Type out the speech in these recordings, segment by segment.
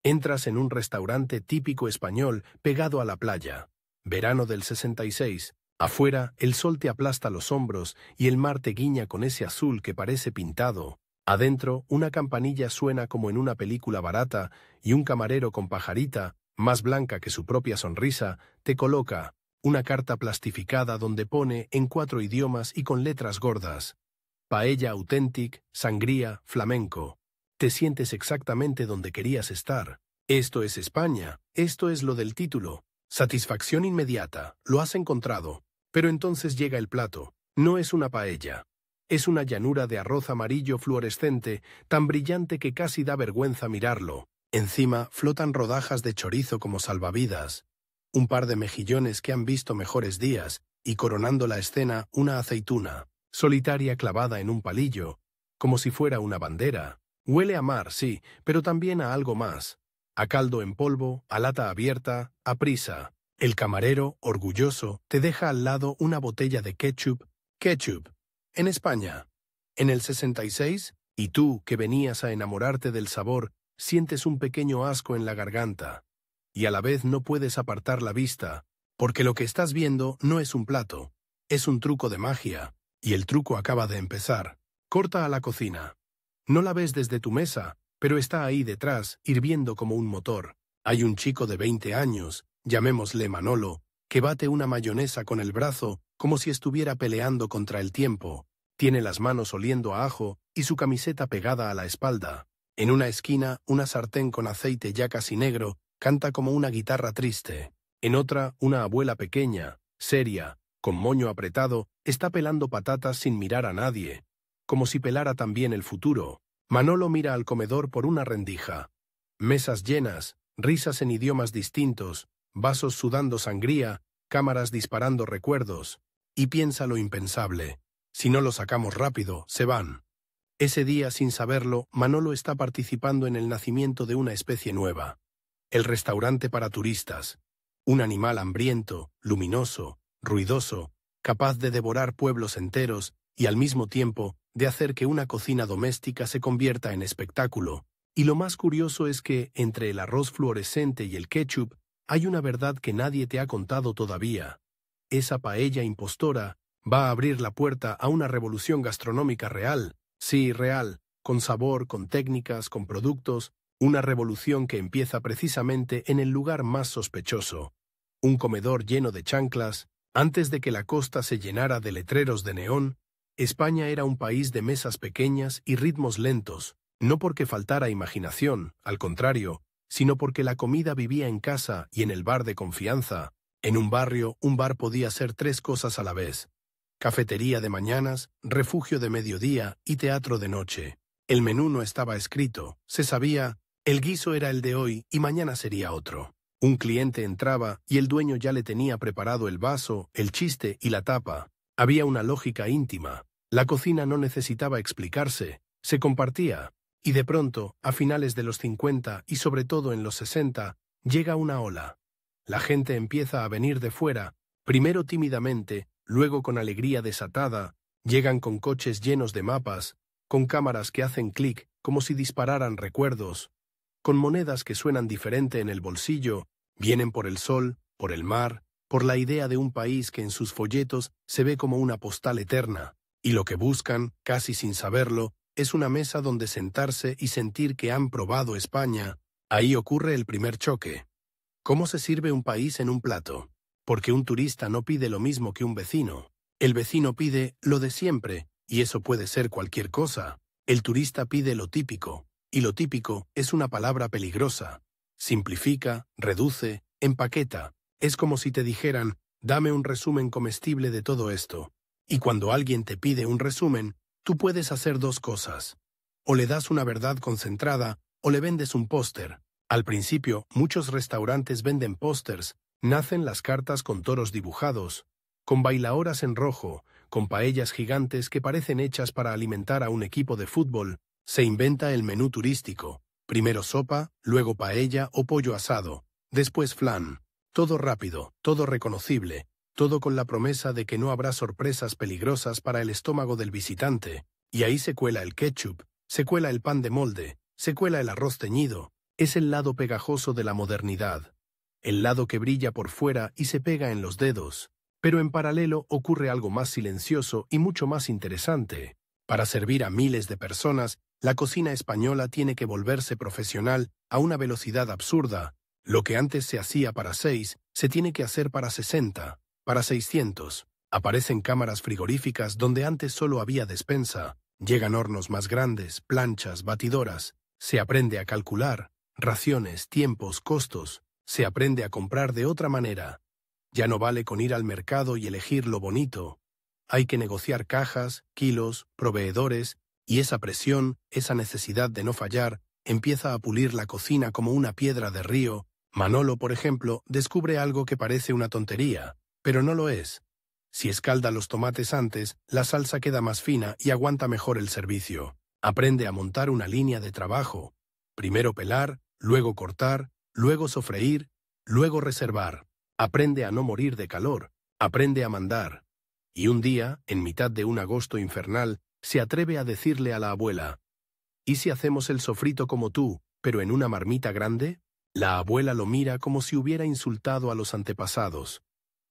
Entras en un restaurante típico español pegado a la playa. Verano del 66. Afuera, el sol te aplasta los hombros y el mar te guiña con ese azul que parece pintado. Adentro, una campanilla suena como en una película barata y un camarero con pajarita, más blanca que su propia sonrisa, te coloca una carta plastificada donde pone en 4 idiomas y con letras gordas: Paella Authentic, Sangría, Flamenco. Te sientes exactamente donde querías estar. Esto es España, esto es lo del título. Satisfacción inmediata, lo has encontrado. Pero entonces llega el plato. No es una paella. Es una llanura de arroz amarillo fluorescente, tan brillante que casi da vergüenza mirarlo. Encima flotan rodajas de chorizo como salvavidas, un par de mejillones que han visto mejores días, y coronando la escena, una aceituna, solitaria clavada en un palillo, como si fuera una bandera. Huele a mar, sí, pero también a algo más. A caldo en polvo, a lata abierta, a prisa. El camarero, orgulloso, te deja al lado una botella de ketchup. Ketchup. En España. En el 66, y tú, que venías a enamorarte del sabor, sientes un pequeño asco en la garganta. Y a la vez no puedes apartar la vista, porque lo que estás viendo no es un plato, es un truco de magia, y el truco acaba de empezar. Corta a la cocina. No la ves desde tu mesa, pero está ahí detrás, hirviendo como un motor. Hay un chico de 20 años, llamémosle Manolo, que bate una mayonesa con el brazo como si estuviera peleando contra el tiempo. Tiene las manos oliendo a ajo y su camiseta pegada a la espalda. En una esquina, una sartén con aceite ya casi negro canta como una guitarra triste. En otra, una abuela pequeña, seria, con moño apretado, está pelando patatas sin mirar a nadie, como si pelara también el futuro. Manolo mira al comedor por una rendija. Mesas llenas, risas en idiomas distintos, vasos sudando sangría, cámaras disparando recuerdos, y piensa lo impensable. Si no lo sacamos rápido, se van. Ese día, sin saberlo, Manolo está participando en el nacimiento de una especie nueva. El restaurante para turistas. Un animal hambriento, luminoso, ruidoso, capaz de devorar pueblos enteros y al mismo tiempo de hacer que una cocina doméstica se convierta en espectáculo. Y lo más curioso es que, entre el arroz fluorescente y el ketchup, hay una verdad que nadie te ha contado todavía. Esa paella impostora va a abrir la puerta a una revolución gastronómica real, sí, real, con sabor, con técnicas, con productos, una revolución que empieza precisamente en el lugar más sospechoso. Un comedor lleno de chanclas. Antes de que la costa se llenara de letreros de neón, España era un país de mesas pequeñas y ritmos lentos, no porque faltara imaginación, al contrario, sino porque la comida vivía en casa y en el bar de confianza. En un barrio, un bar podía ser 3 cosas a la vez: cafetería de mañanas, refugio de mediodía y teatro de noche. El menú no estaba escrito, se sabía, el guiso era el de hoy y mañana sería otro. Un cliente entraba y el dueño ya le tenía preparado el vaso, el chiste y la tapa. Había una lógica íntima. La cocina no necesitaba explicarse, se compartía. Y de pronto, a finales de los 50 y sobre todo en los 60, llega una ola. La gente empieza a venir de fuera, primero tímidamente, luego con alegría desatada, llegan con coches llenos de mapas, con cámaras que hacen clic como si dispararan recuerdos, con monedas que suenan diferente en el bolsillo, vienen por el sol, por el mar, por la idea de un país que en sus folletos se ve como una postal eterna, y lo que buscan, casi sin saberlo, es una mesa donde sentarse y sentir que han probado España. Ahí ocurre el primer choque. ¿Cómo se sirve un país en un plato? Porque un turista no pide lo mismo que un vecino. El vecino pide lo de siempre, y eso puede ser cualquier cosa. El turista pide lo típico, y lo típico es una palabra peligrosa. Simplifica, reduce, empaqueta. Es como si te dijeran, dame un resumen comestible de todo esto. Y cuando alguien te pide un resumen, tú puedes hacer 2 cosas. O le das una verdad concentrada, o le vendes un póster. Al principio, muchos restaurantes venden pósters. Nacen las cartas con toros dibujados, con bailaoras en rojo, con paellas gigantes que parecen hechas para alimentar a un equipo de fútbol. Se inventa el menú turístico. Primero sopa, luego paella o pollo asado, después flan. Todo rápido, todo reconocible, todo con la promesa de que no habrá sorpresas peligrosas para el estómago del visitante. Y ahí se cuela el ketchup, se cuela el pan de molde, se cuela el arroz teñido, Es el lado pegajoso de la modernidad, el lado que brilla por fuera y se pega en los dedos. Pero en paralelo ocurre algo más silencioso y mucho más interesante. Para servir a miles de personas, la cocina española tiene que volverse profesional a una velocidad absurda. Lo que antes se hacía para 6, se tiene que hacer para 60, para 600. Aparecen cámaras frigoríficas donde antes solo había despensa. Llegan hornos más grandes, planchas, batidoras. Se aprende a calcular raciones, tiempos, costos. Se aprende a comprar de otra manera. Ya no vale con ir al mercado y elegir lo bonito. Hay que negociar cajas, kilos, proveedores, y esa presión, esa necesidad de no fallar, empieza a pulir la cocina como una piedra de río. Manolo, por ejemplo, descubre algo que parece una tontería, pero no lo es. Si escalda los tomates antes, la salsa queda más fina y aguanta mejor el servicio. Aprende a montar una línea de trabajo. Primero pelar, luego cortar, luego sofreír, luego reservar. Aprende a no morir de calor, aprende a mandar. Y un día, en mitad de un agosto infernal, se atreve a decirle a la abuela: ¿y si hacemos el sofrito como tú, pero en una marmita grande? La abuela lo mira como si hubiera insultado a los antepasados.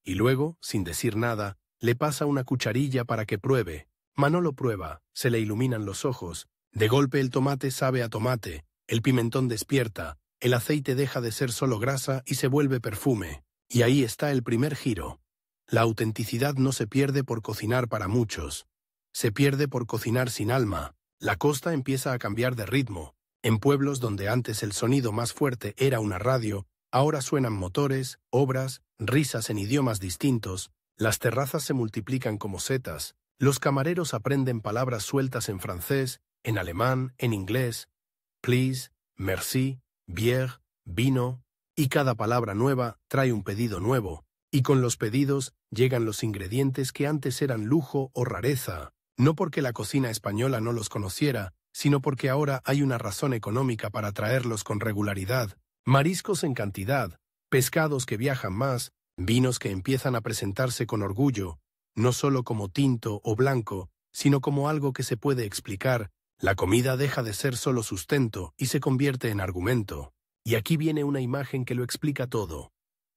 Y luego, sin decir nada, le pasa una cucharilla para que pruebe. Manolo prueba, se le iluminan los ojos. De golpe el tomate sabe a tomate, el pimentón despierta, el aceite deja de ser solo grasa y se vuelve perfume. Y ahí está el primer giro. La autenticidad no se pierde por cocinar para muchos. Se pierde por cocinar sin alma. La costa empieza a cambiar de ritmo. En pueblos donde antes el sonido más fuerte era una radio, ahora suenan motores, obras, risas en idiomas distintos. Las terrazas se multiplican como setas. Los camareros aprenden palabras sueltas en francés, en alemán, en inglés. Please, merci, bière, vino. Y cada palabra nueva trae un pedido nuevo. Y con los pedidos llegan los ingredientes que antes eran lujo o rareza. No porque la cocina española no los conociera, sino porque ahora hay una razón económica para traerlos con regularidad. Mariscos en cantidad, pescados que viajan más, vinos que empiezan a presentarse con orgullo, no solo como tinto o blanco, sino como algo que se puede explicar. La comida deja de ser solo sustento y se convierte en argumento. Y aquí viene una imagen que lo explica todo.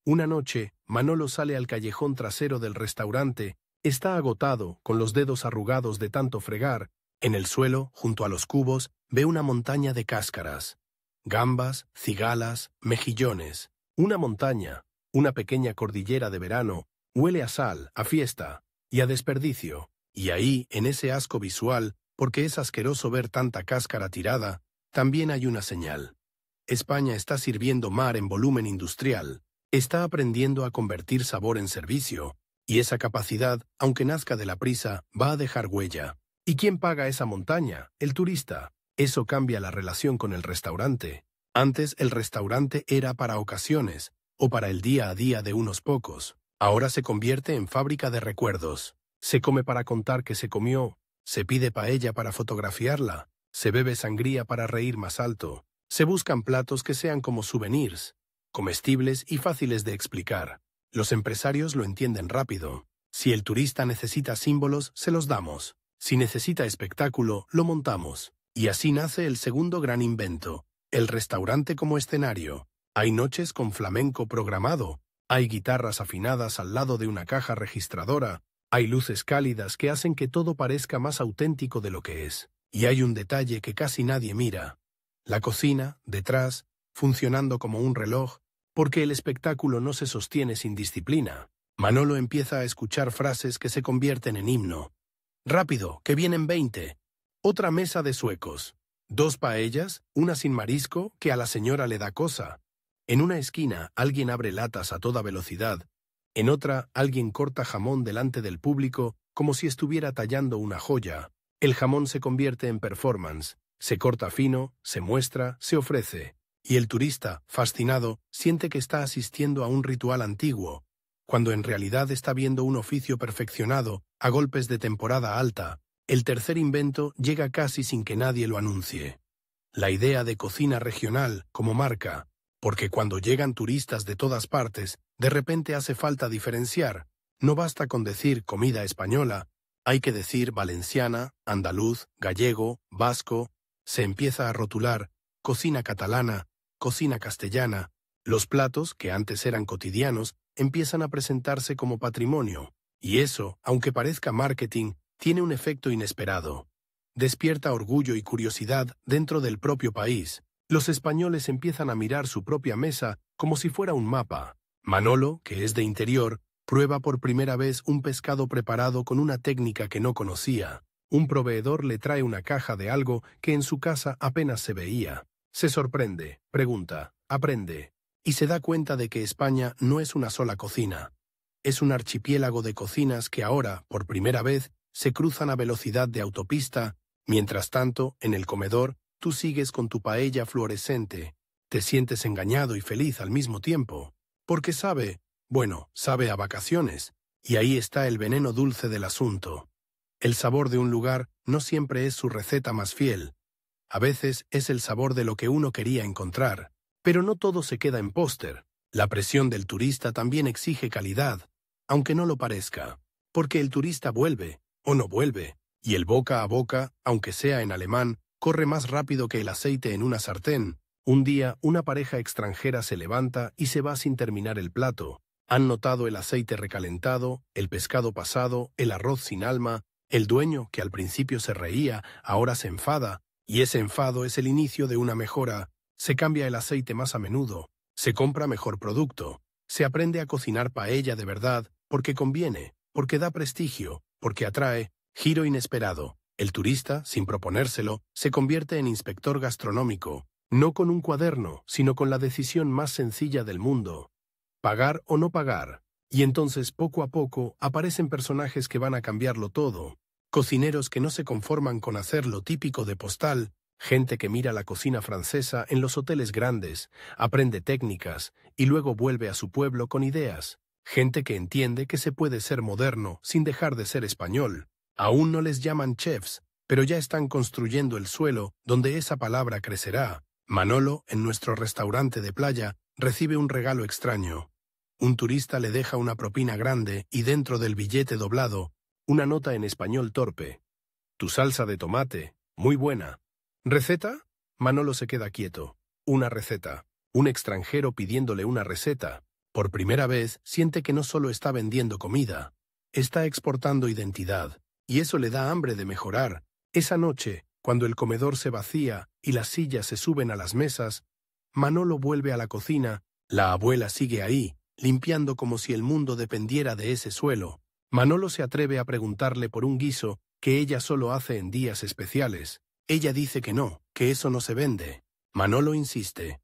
Una noche, Manolo sale al callejón trasero del restaurante. Está agotado, con los dedos arrugados de tanto fregar. En el suelo, junto a los cubos, ve una montaña de cáscaras. Gambas, cigalas, mejillones. Una montaña, una pequeña cordillera de verano. Huele a sal, a fiesta y a desperdicio. Y ahí, en ese asco visual, porque es asqueroso ver tanta cáscara tirada, también hay una señal. España está sirviendo mar en volumen industrial. Está aprendiendo a convertir sabor en servicio. Y esa capacidad, aunque nazca de la prisa, va a dejar huella. ¿Y quién paga esa montaña? El turista. Eso cambia la relación con el restaurante. Antes el restaurante era para ocasiones, o para el día a día de unos pocos. Ahora se convierte en fábrica de recuerdos. Se come para contar que se comió, se pide paella para fotografiarla, se bebe sangría para reír más alto, se buscan platos que sean como souvenirs, comestibles y fáciles de explicar. Los empresarios lo entienden rápido. Si el turista necesita símbolos, se los damos. Si necesita espectáculo, lo montamos. Y así nace el segundo gran invento, el restaurante como escenario. Hay noches con flamenco programado, hay guitarras afinadas al lado de una caja registradora, hay luces cálidas que hacen que todo parezca más auténtico de lo que es. Y hay un detalle que casi nadie mira. La cocina, detrás, funcionando como un reloj, porque el espectáculo no se sostiene sin disciplina. Manolo empieza a escuchar frases que se convierten en himno. «Rápido, que vienen 20. Otra mesa de suecos. 2 paellas, una sin marisco, que a la señora le da cosa». En una esquina alguien abre latas a toda velocidad. En otra alguien corta jamón delante del público como si estuviera tallando una joya. El jamón se convierte en performance. Se corta fino, se muestra, se ofrece. Y el turista, fascinado, siente que está asistiendo a un ritual antiguo, cuando en realidad está viendo un oficio perfeccionado, a golpes de temporada alta. El tercer invento llega casi sin que nadie lo anuncie. La idea de cocina regional como marca, porque cuando llegan turistas de todas partes, de repente hace falta diferenciar. No basta con decir comida española, hay que decir valenciana, andaluz, gallego, vasco. Se empieza a rotular cocina catalana, cocina castellana. Los platos, que antes eran cotidianos, empiezan a presentarse como patrimonio. Y eso, aunque parezca marketing, tiene un efecto inesperado. Despierta orgullo y curiosidad dentro del propio país. Los españoles empiezan a mirar su propia mesa como si fuera un mapa. Manolo, que es de interior, prueba por primera vez un pescado preparado con una técnica que no conocía. Un proveedor le trae una caja de algo que en su casa apenas se veía. Se sorprende, pregunta, aprende, y se da cuenta de que España no es una sola cocina. Es un archipiélago de cocinas que ahora, por primera vez, se cruzan a velocidad de autopista. Mientras tanto, en el comedor, tú sigues con tu paella fluorescente. Te sientes engañado y feliz al mismo tiempo. Porque sabe a vacaciones. Y ahí está el veneno dulce del asunto. El sabor de un lugar no siempre es su receta más fiel. A veces es el sabor de lo que uno quería encontrar. Pero no todo se queda en póster. La presión del turista también exige calidad, aunque no lo parezca. Porque el turista vuelve, o no vuelve, y el boca a boca, aunque sea en alemán, corre más rápido que el aceite en una sartén. Un día, una pareja extranjera se levanta y se va sin terminar el plato. Han notado el aceite recalentado, el pescado pasado, el arroz sin alma. El dueño, que al principio se reía, ahora se enfada, y ese enfado es el inicio de una mejora. Se cambia el aceite más a menudo, se compra mejor producto, se aprende a cocinar paella de verdad, porque conviene, porque da prestigio, porque atrae, giro inesperado. El turista, sin proponérselo, se convierte en inspector gastronómico, no con un cuaderno, sino con la decisión más sencilla del mundo. Pagar o no pagar. Y entonces, poco a poco, aparecen personajes que van a cambiarlo todo. Cocineros que no se conforman con hacer lo típico de postal, gente que mira la cocina francesa en los hoteles grandes, aprende técnicas y luego vuelve a su pueblo con ideas. Gente que entiende que se puede ser moderno sin dejar de ser español. Aún no les llaman chefs, pero ya están construyendo el suelo donde esa palabra crecerá. Manolo, en nuestro restaurante de playa, recibe un regalo extraño. Un turista le deja una propina grande y dentro del billete doblado, una nota en español torpe. Tu salsa de tomate, muy buena. ¿Receta? Manolo se queda quieto. Una receta. Un extranjero pidiéndole una receta. Por primera vez siente que no solo está vendiendo comida, está exportando identidad. Y eso le da hambre de mejorar. Esa noche, cuando el comedor se vacía y las sillas se suben a las mesas, Manolo vuelve a la cocina. La abuela sigue ahí, limpiando como si el mundo dependiera de ese suelo. Manolo se atreve a preguntarle por un guiso que ella solo hace en días especiales. Ella dice que no, que eso no se vende. Manolo insiste.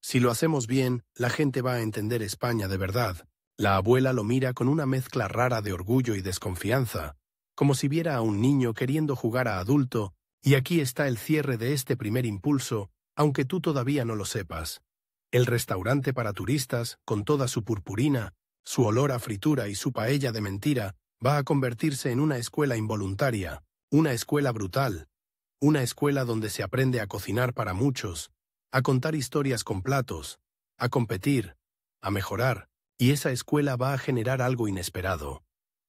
Si lo hacemos bien, la gente va a entender España de verdad. La abuela lo mira con una mezcla rara de orgullo y desconfianza, como si viera a un niño queriendo jugar a adulto, y aquí está el cierre de este primer impulso, aunque tú todavía no lo sepas. El restaurante para turistas, con toda su purpurina, su olor a fritura y su paella de mentira, va a convertirse en una escuela involuntaria, una escuela brutal, una escuela donde se aprende a cocinar para muchos, a contar historias con platos, a competir, a mejorar, y esa escuela va a generar algo inesperado,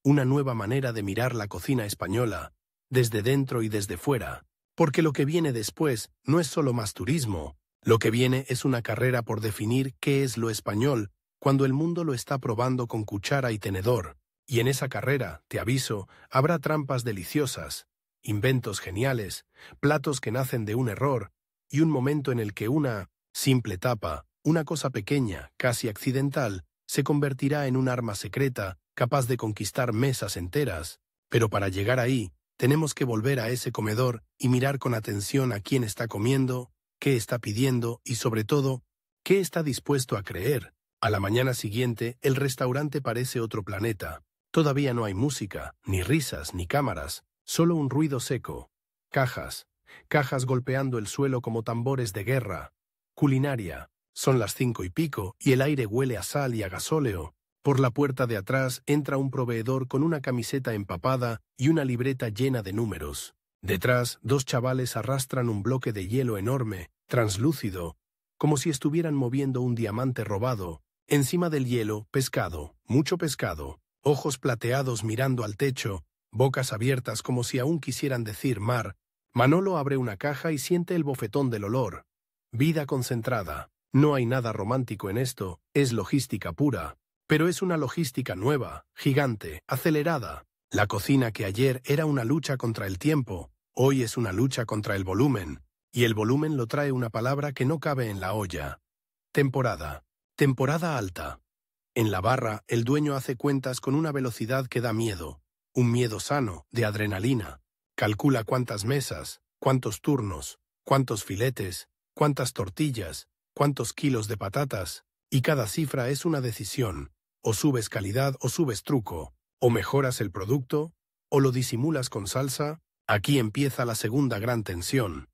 una nueva manera de mirar la cocina española, desde dentro y desde fuera, porque lo que viene después no es solo más turismo, lo que viene es una carrera por definir qué es lo español cuando el mundo lo está probando con cuchara y tenedor, y en esa carrera, te aviso, habrá trampas deliciosas, inventos geniales, platos que nacen de un error, y un momento en el que una simple tapa, una cosa pequeña, casi accidental, se convertirá en un arma secreta capaz de conquistar mesas enteras. Pero para llegar ahí, tenemos que volver a ese comedor y mirar con atención a quién está comiendo, qué está pidiendo y, sobre todo, qué está dispuesto a creer. A la mañana siguiente, el restaurante parece otro planeta. Todavía no hay música, ni risas, ni cámaras, solo un ruido seco. Cajas golpeando el suelo como tambores de guerra. Culinaria. Son las 5:15 y el aire huele a sal y a gasóleo. Por la puerta de atrás entra un proveedor con una camiseta empapada y una libreta llena de números. Detrás, dos chavales arrastran un bloque de hielo enorme, translúcido, como si estuvieran moviendo un diamante robado. Encima del hielo, pescado, mucho pescado, ojos plateados mirando al techo, bocas abiertas como si aún quisieran decir mar. Manolo abre una caja y siente el bofetón del olor. Vida concentrada. No hay nada romántico en esto, es logística pura. Pero es una logística nueva, gigante, acelerada. La cocina que ayer era una lucha contra el tiempo, hoy es una lucha contra el volumen. Y el volumen lo trae una palabra que no cabe en la olla. Temporada. Temporada alta. En la barra, el dueño hace cuentas con una velocidad que da miedo. Un miedo sano, de adrenalina. Calcula cuántas mesas, cuántos turnos, cuántos filetes, cuántas tortillas, cuántos kilos de patatas, y cada cifra es una decisión. O subes calidad o subes truco, o mejoras el producto, o lo disimulas con salsa. Aquí empieza la segunda gran tensión.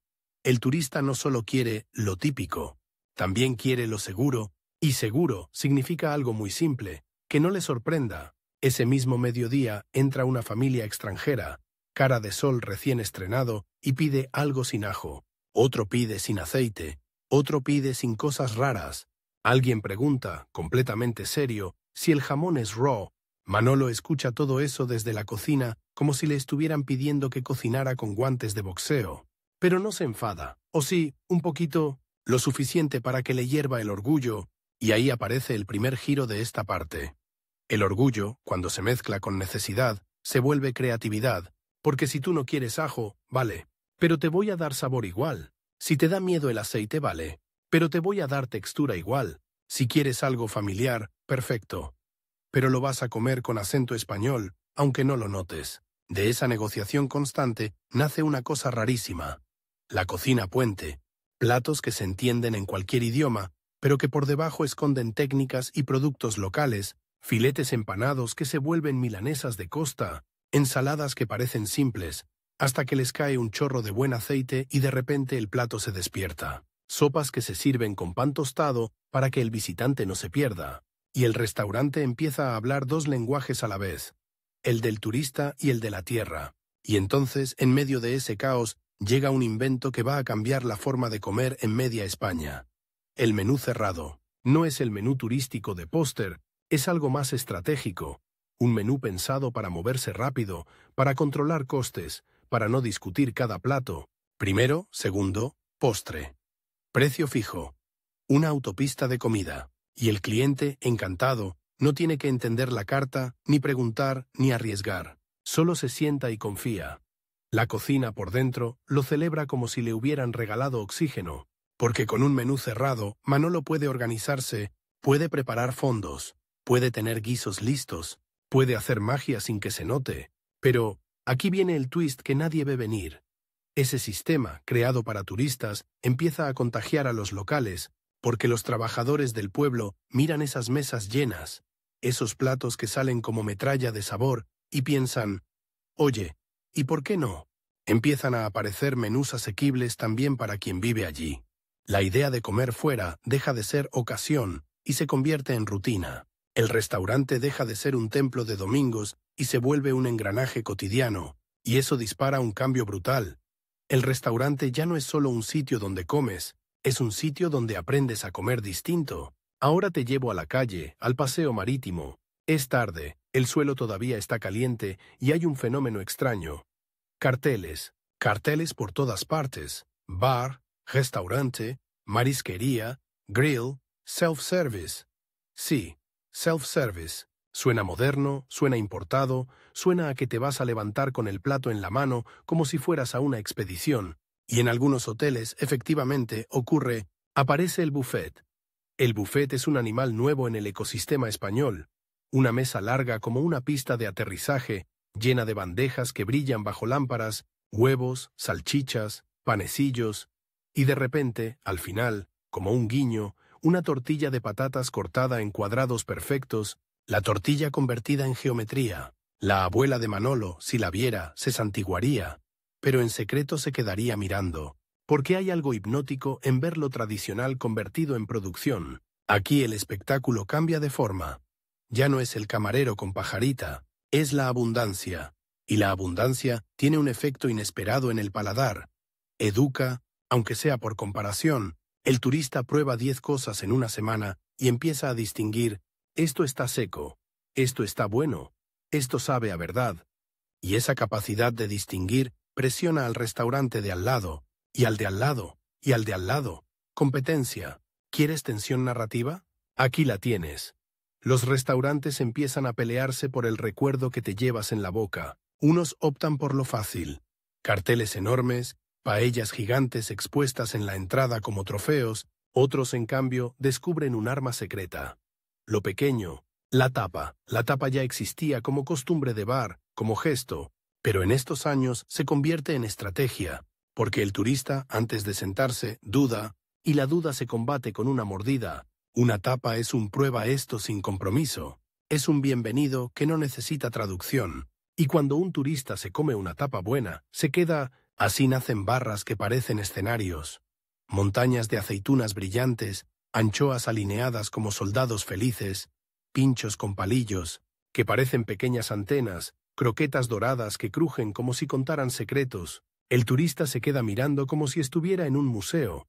El turista no solo quiere lo típico, también quiere lo seguro, y seguro significa algo muy simple, que no le sorprenda. Ese mismo mediodía entra una familia extranjera, cara de sol recién estrenado, y pide algo sin ajo. Otro pide sin aceite, otro pide sin cosas raras. Alguien pregunta, completamente serio, si el jamón es raw. Manolo escucha todo eso desde la cocina como si le estuvieran pidiendo que cocinara con guantes de boxeo. Pero no se enfada, o sí, un poquito, lo suficiente para que le hierva el orgullo, y ahí aparece el primer giro de esta parte. El orgullo, cuando se mezcla con necesidad, se vuelve creatividad, porque si tú no quieres ajo, vale, pero te voy a dar sabor igual. Si te da miedo el aceite, vale, pero te voy a dar textura igual. Si quieres algo familiar, perfecto. Pero lo vas a comer con acento español, aunque no lo notes. De esa negociación constante nace una cosa rarísima. La cocina puente. Platos que se entienden en cualquier idioma, pero que por debajo esconden técnicas y productos locales, filetes empanados que se vuelven milanesas de costa, ensaladas que parecen simples, hasta que les cae un chorro de buen aceite y de repente el plato se despierta. Sopas que se sirven con pan tostado para que el visitante no se pierda. Y el restaurante empieza a hablar dos lenguajes a la vez, el del turista y el de la tierra. Y entonces, en medio de ese caos, llega un invento que va a cambiar la forma de comer en media España. El menú cerrado. No es el menú turístico de póster, es algo más estratégico. Un menú pensado para moverse rápido, para controlar costes, para no discutir cada plato. Primero, segundo, postre. Precio fijo. Una autopista de comida. Y el cliente, encantado, no tiene que entender la carta, ni preguntar, ni arriesgar. Solo se sienta y confía. La cocina por dentro lo celebra como si le hubieran regalado oxígeno, porque con un menú cerrado, Manolo puede organizarse, puede preparar fondos, puede tener guisos listos, puede hacer magia sin que se note. Pero aquí viene el twist que nadie ve venir. Ese sistema, creado para turistas, empieza a contagiar a los locales, porque los trabajadores del pueblo miran esas mesas llenas, esos platos que salen como metralla de sabor, y piensan, oye, ¿y por qué no? Empiezan a aparecer menús asequibles también para quien vive allí. La idea de comer fuera deja de ser ocasión y se convierte en rutina. El restaurante deja de ser un templo de domingos y se vuelve un engranaje cotidiano, y eso dispara un cambio brutal. El restaurante ya no es solo un sitio donde comes, es un sitio donde aprendes a comer distinto. Ahora te llevo a la calle, al paseo marítimo. Es tarde, el suelo todavía está caliente y hay un fenómeno extraño. Carteles. Carteles por todas partes. Bar, restaurante, marisquería, grill, self-service. Sí, self-service. Suena moderno, suena importado, suena a que te vas a levantar con el plato en la mano como si fueras a una expedición. Y en algunos hoteles, efectivamente, aparece el buffet. El buffet es un animal nuevo en el ecosistema español. Una mesa larga como una pista de aterrizaje, llena de bandejas que brillan bajo lámparas, huevos, salchichas, panecillos, y de repente, al final, como un guiño, una tortilla de patatas cortada en cuadrados perfectos, la tortilla convertida en geometría. La abuela de Manolo, si la viera, se santiguaría, pero en secreto se quedaría mirando, porque hay algo hipnótico en ver lo tradicional convertido en producción. Aquí el espectáculo cambia de forma. Ya no es el camarero con pajarita, es la abundancia, y la abundancia tiene un efecto inesperado en el paladar. Educa, aunque sea por comparación, el turista prueba 10 cosas en una semana y empieza a distinguir, esto está seco, esto está bueno, esto sabe a verdad. Y esa capacidad de distinguir presiona al restaurante de al lado, y al de al lado, y al de al lado. Competencia. ¿Quieres tensión narrativa? Aquí la tienes. Los restaurantes empiezan a pelearse por el recuerdo que te llevas en la boca. Unos optan por lo fácil. Carteles enormes, paellas gigantes expuestas en la entrada como trofeos, otros, en cambio, descubren un arma secreta. Lo pequeño, la tapa. La tapa ya existía como costumbre de bar, como gesto, pero en estos años se convierte en estrategia, porque el turista, antes de sentarse, duda, y la duda se combate con una mordida. Una tapa es un prueba esto sin compromiso. Es un bienvenido que no necesita traducción. Y cuando un turista se come una tapa buena, se queda. Así nacen barras que parecen escenarios. Montañas de aceitunas brillantes, anchoas alineadas como soldados felices, pinchos con palillos, que parecen pequeñas antenas, croquetas doradas que crujen como si contaran secretos. El turista se queda mirando como si estuviera en un museo,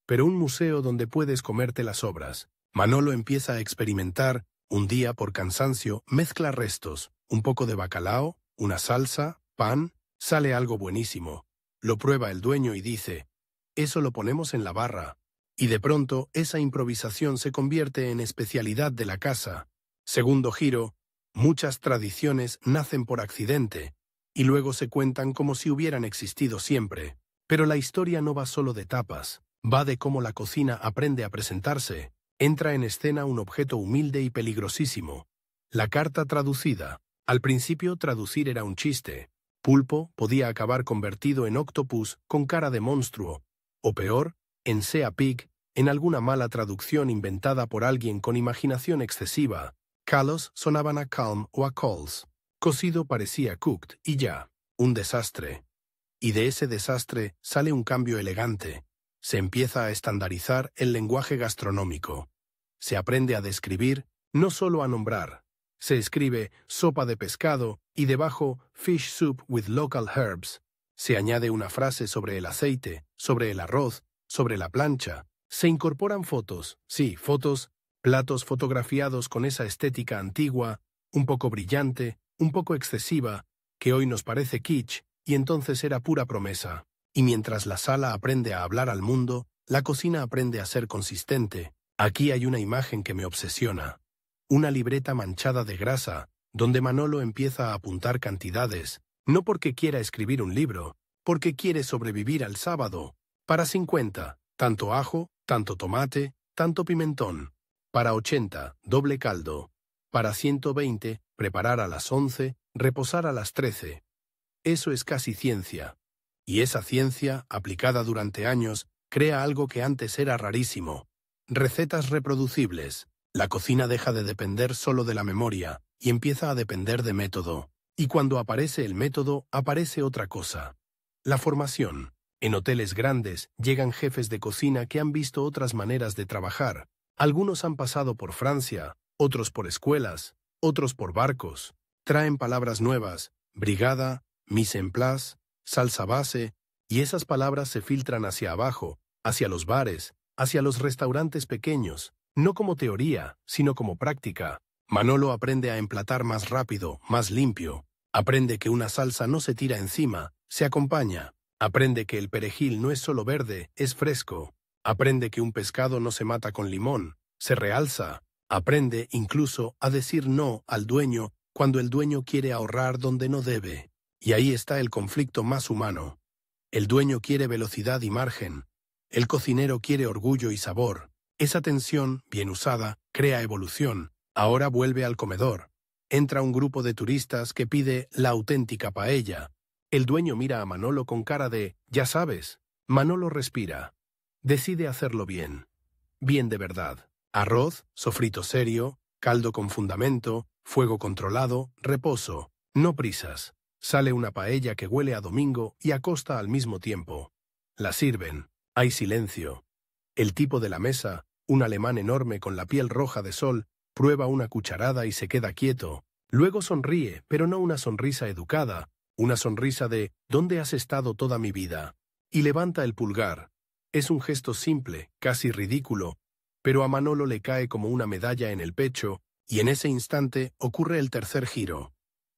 pero un museo donde puedes comerte las obras. Manolo empieza a experimentar. Un día, por cansancio, mezcla restos, un poco de bacalao, una salsa, pan, sale algo buenísimo. Lo prueba el dueño y dice, eso lo ponemos en la barra. Y de pronto, esa improvisación se convierte en especialidad de la casa. Segundo giro, muchas tradiciones nacen por accidente, y luego se cuentan como si hubieran existido siempre. Pero la historia no va solo de tapas, va de cómo la cocina aprende a presentarse. Entra en escena un objeto humilde y peligrosísimo. La carta traducida. Al principio traducir era un chiste. Pulpo podía acabar convertido en octopus con cara de monstruo, o peor, en sea pig, en alguna mala traducción inventada por alguien con imaginación excesiva. Calos sonaban a calm o a calls. Cocido parecía cooked y ya. Un desastre. Y de ese desastre sale un cambio elegante. Se empieza a estandarizar el lenguaje gastronómico. Se aprende a describir, no solo a nombrar. Se escribe sopa de pescado y debajo fish soup with local herbs. Se añade una frase sobre el aceite, sobre el arroz, sobre la plancha. Se incorporan fotos, sí, fotos, platos fotografiados con esa estética antigua, un poco brillante, un poco excesiva, que hoy nos parece kitsch y entonces era pura promesa. Y mientras la sala aprende a hablar al mundo, la cocina aprende a ser consistente. Aquí hay una imagen que me obsesiona. Una libreta manchada de grasa, donde Manolo empieza a apuntar cantidades, no porque quiera escribir un libro, porque quiere sobrevivir al sábado. Para 50, tanto ajo, tanto tomate, tanto pimentón. Para 80, doble caldo. Para 120, preparar a las 11, reposar a las 13. Eso es casi ciencia. Y esa ciencia, aplicada durante años, crea algo que antes era rarísimo. Recetas reproducibles. La cocina deja de depender solo de la memoria y empieza a depender de método. Y cuando aparece el método, aparece otra cosa. La formación. En hoteles grandes llegan jefes de cocina que han visto otras maneras de trabajar. Algunos han pasado por Francia, otros por escuelas, otros por barcos. Traen palabras nuevas, brigada, mise en place, salsa base, y esas palabras se filtran hacia abajo, hacia los bares, hacia los restaurantes pequeños, no como teoría, sino como práctica. Manolo aprende a emplatar más rápido, más limpio. Aprende que una salsa no se tira encima, se acompaña. Aprende que el perejil no es solo verde, es fresco. Aprende que un pescado no se mata con limón, se realza. Aprende incluso a decir no al dueño cuando el dueño quiere ahorrar donde no debe. Y ahí está el conflicto más humano. El dueño quiere velocidad y margen. El cocinero quiere orgullo y sabor. Esa tensión, bien usada, crea evolución. Ahora vuelve al comedor. Entra un grupo de turistas que pide la auténtica paella. El dueño mira a Manolo con cara de, ya sabes. Manolo respira. Decide hacerlo bien. Bien de verdad. Arroz, sofrito serio, caldo con fundamento, fuego controlado, reposo. No prisas. Sale una paella que huele a domingo y a costa al mismo tiempo. La sirven. Hay silencio. El tipo de la mesa, un alemán enorme con la piel roja de sol, prueba una cucharada y se queda quieto. Luego sonríe, pero no una sonrisa educada, una sonrisa de «¿Dónde has estado toda mi vida?» Y levanta el pulgar. Es un gesto simple, casi ridículo, pero a Manolo le cae como una medalla en el pecho, y en ese instante ocurre el tercer giro.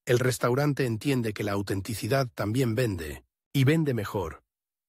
El restaurante entiende que la autenticidad también vende, y vende mejor.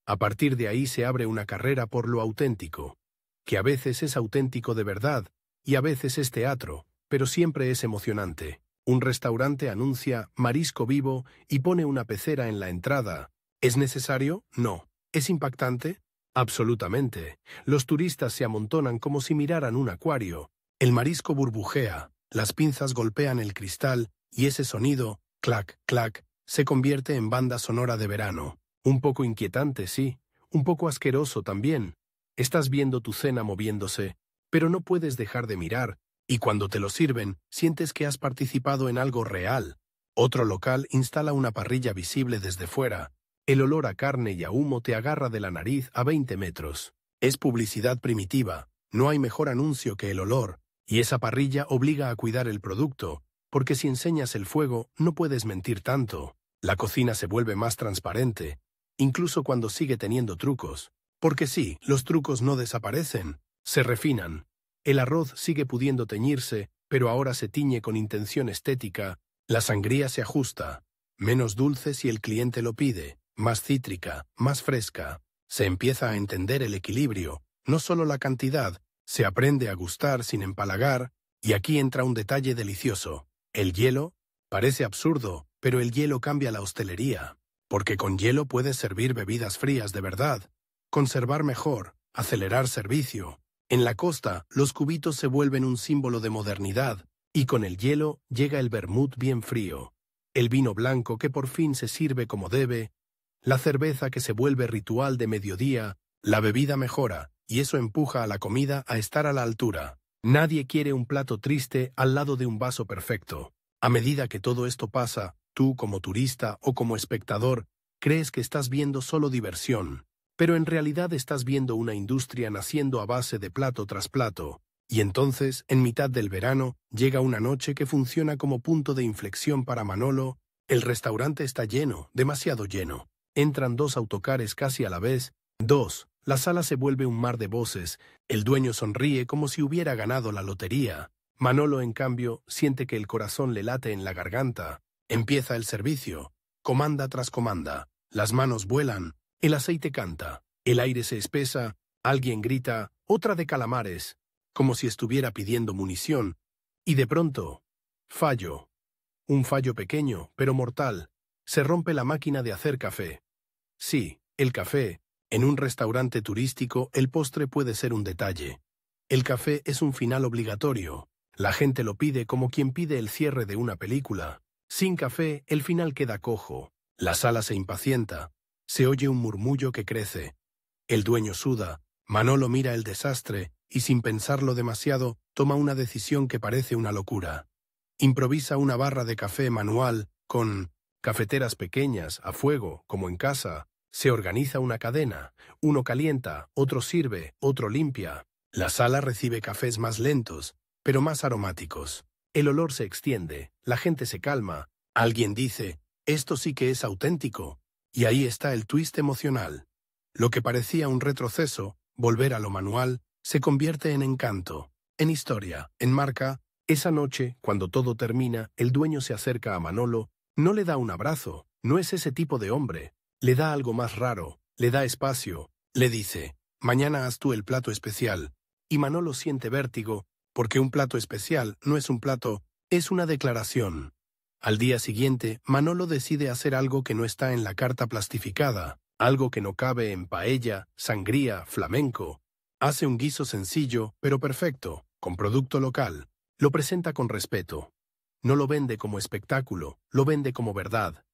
A partir de ahí se abre una carrera por lo auténtico. que a veces es auténtico de verdad y a veces es teatro, pero siempre es emocionante. Un restaurante anuncia marisco vivo y pone una pecera en la entrada. ¿Es necesario? No. ¿Es impactante? Absolutamente. Los turistas se amontonan como si miraran un acuario. El marisco burbujea, las pinzas golpean el cristal y ese sonido, clac, clac, se convierte en banda sonora de verano. Un poco inquietante, sí, un poco asqueroso también. Estás viendo tu cena moviéndose, pero no puedes dejar de mirar, y cuando te lo sirven, sientes que has participado en algo real. Otro local instala una parrilla visible desde fuera. El olor a carne y a humo te agarra de la nariz a 20 metros. Es publicidad primitiva, no hay mejor anuncio que el olor, y esa parrilla obliga a cuidar el producto, porque si enseñas el fuego no puedes mentir tanto. La cocina se vuelve más transparente, incluso cuando sigue teniendo trucos. Porque sí, los trucos no desaparecen, se refinan. El arroz sigue pudiendo teñirse, pero ahora se tiñe con intención estética. La sangría se ajusta, menos dulce si el cliente lo pide, más cítrica, más fresca. Se empieza a entender el equilibrio, no solo la cantidad, se aprende a gustar sin empalagar, y aquí entra un detalle delicioso. El hielo, parece absurdo, pero el hielo cambia la hostelería, porque con hielo puedes servir bebidas frías de verdad, conservar mejor, acelerar servicio. En la costa, los cubitos se vuelven un símbolo de modernidad, y con el hielo llega el vermut bien frío, el vino blanco que por fin se sirve como debe, la cerveza que se vuelve ritual de mediodía, la bebida mejora, y eso empuja a la comida a estar a la altura. Nadie quiere un plato triste al lado de un vaso perfecto. A medida que todo esto pasa, tú como turista o como espectador, crees que estás viendo solo diversión, pero en realidad estás viendo una industria naciendo a base de plato tras plato. Y entonces, en mitad del verano, llega una noche que funciona como punto de inflexión para Manolo. El restaurante está lleno, demasiado lleno. Entran 2 autocares casi a la vez. 2. La sala se vuelve un mar de voces. El dueño sonríe como si hubiera ganado la lotería. Manolo, en cambio, siente que el corazón le late en la garganta. Empieza el servicio. Comanda tras comanda. Las manos vuelan. El aceite canta. El aire se espesa. Alguien grita, otra de calamares, como si estuviera pidiendo munición. Y de pronto, fallo. Un fallo pequeño, pero mortal. Se rompe la máquina de hacer café. Sí, el café. En un restaurante turístico, el postre puede ser un detalle. El café es un final obligatorio. La gente lo pide como quien pide el cierre de una película. Sin café, el final queda cojo. La sala se impacienta. Se oye un murmullo que crece. El dueño suda. Manolo mira el desastre y, sin pensarlo demasiado, toma una decisión que parece una locura. Improvisa una barra de café manual con cafeteras pequeñas, a fuego, como en casa. Se organiza una cadena. Uno calienta, otro sirve, otro limpia. La sala recibe cafés más lentos, pero más aromáticos. El olor se extiende, la gente se calma. Alguien dice, esto sí que es auténtico. Y ahí está el twist emocional. Lo que parecía un retroceso, volver a lo manual, se convierte en encanto, en historia, en marca. Esa noche, cuando todo termina, el dueño se acerca a Manolo, no le da un abrazo, no es ese tipo de hombre. Le da algo más raro, le da espacio, le dice, mañana haz tú el plato especial. Y Manolo siente vértigo, porque un plato especial no es un plato, es una declaración. Al día siguiente, Manolo decide hacer algo que no está en la carta plastificada, algo que no cabe en paella, sangría, flamenco. Hace un guiso sencillo, pero perfecto, con producto local. Lo presenta con respeto. No lo vende como espectáculo, lo vende como verdad.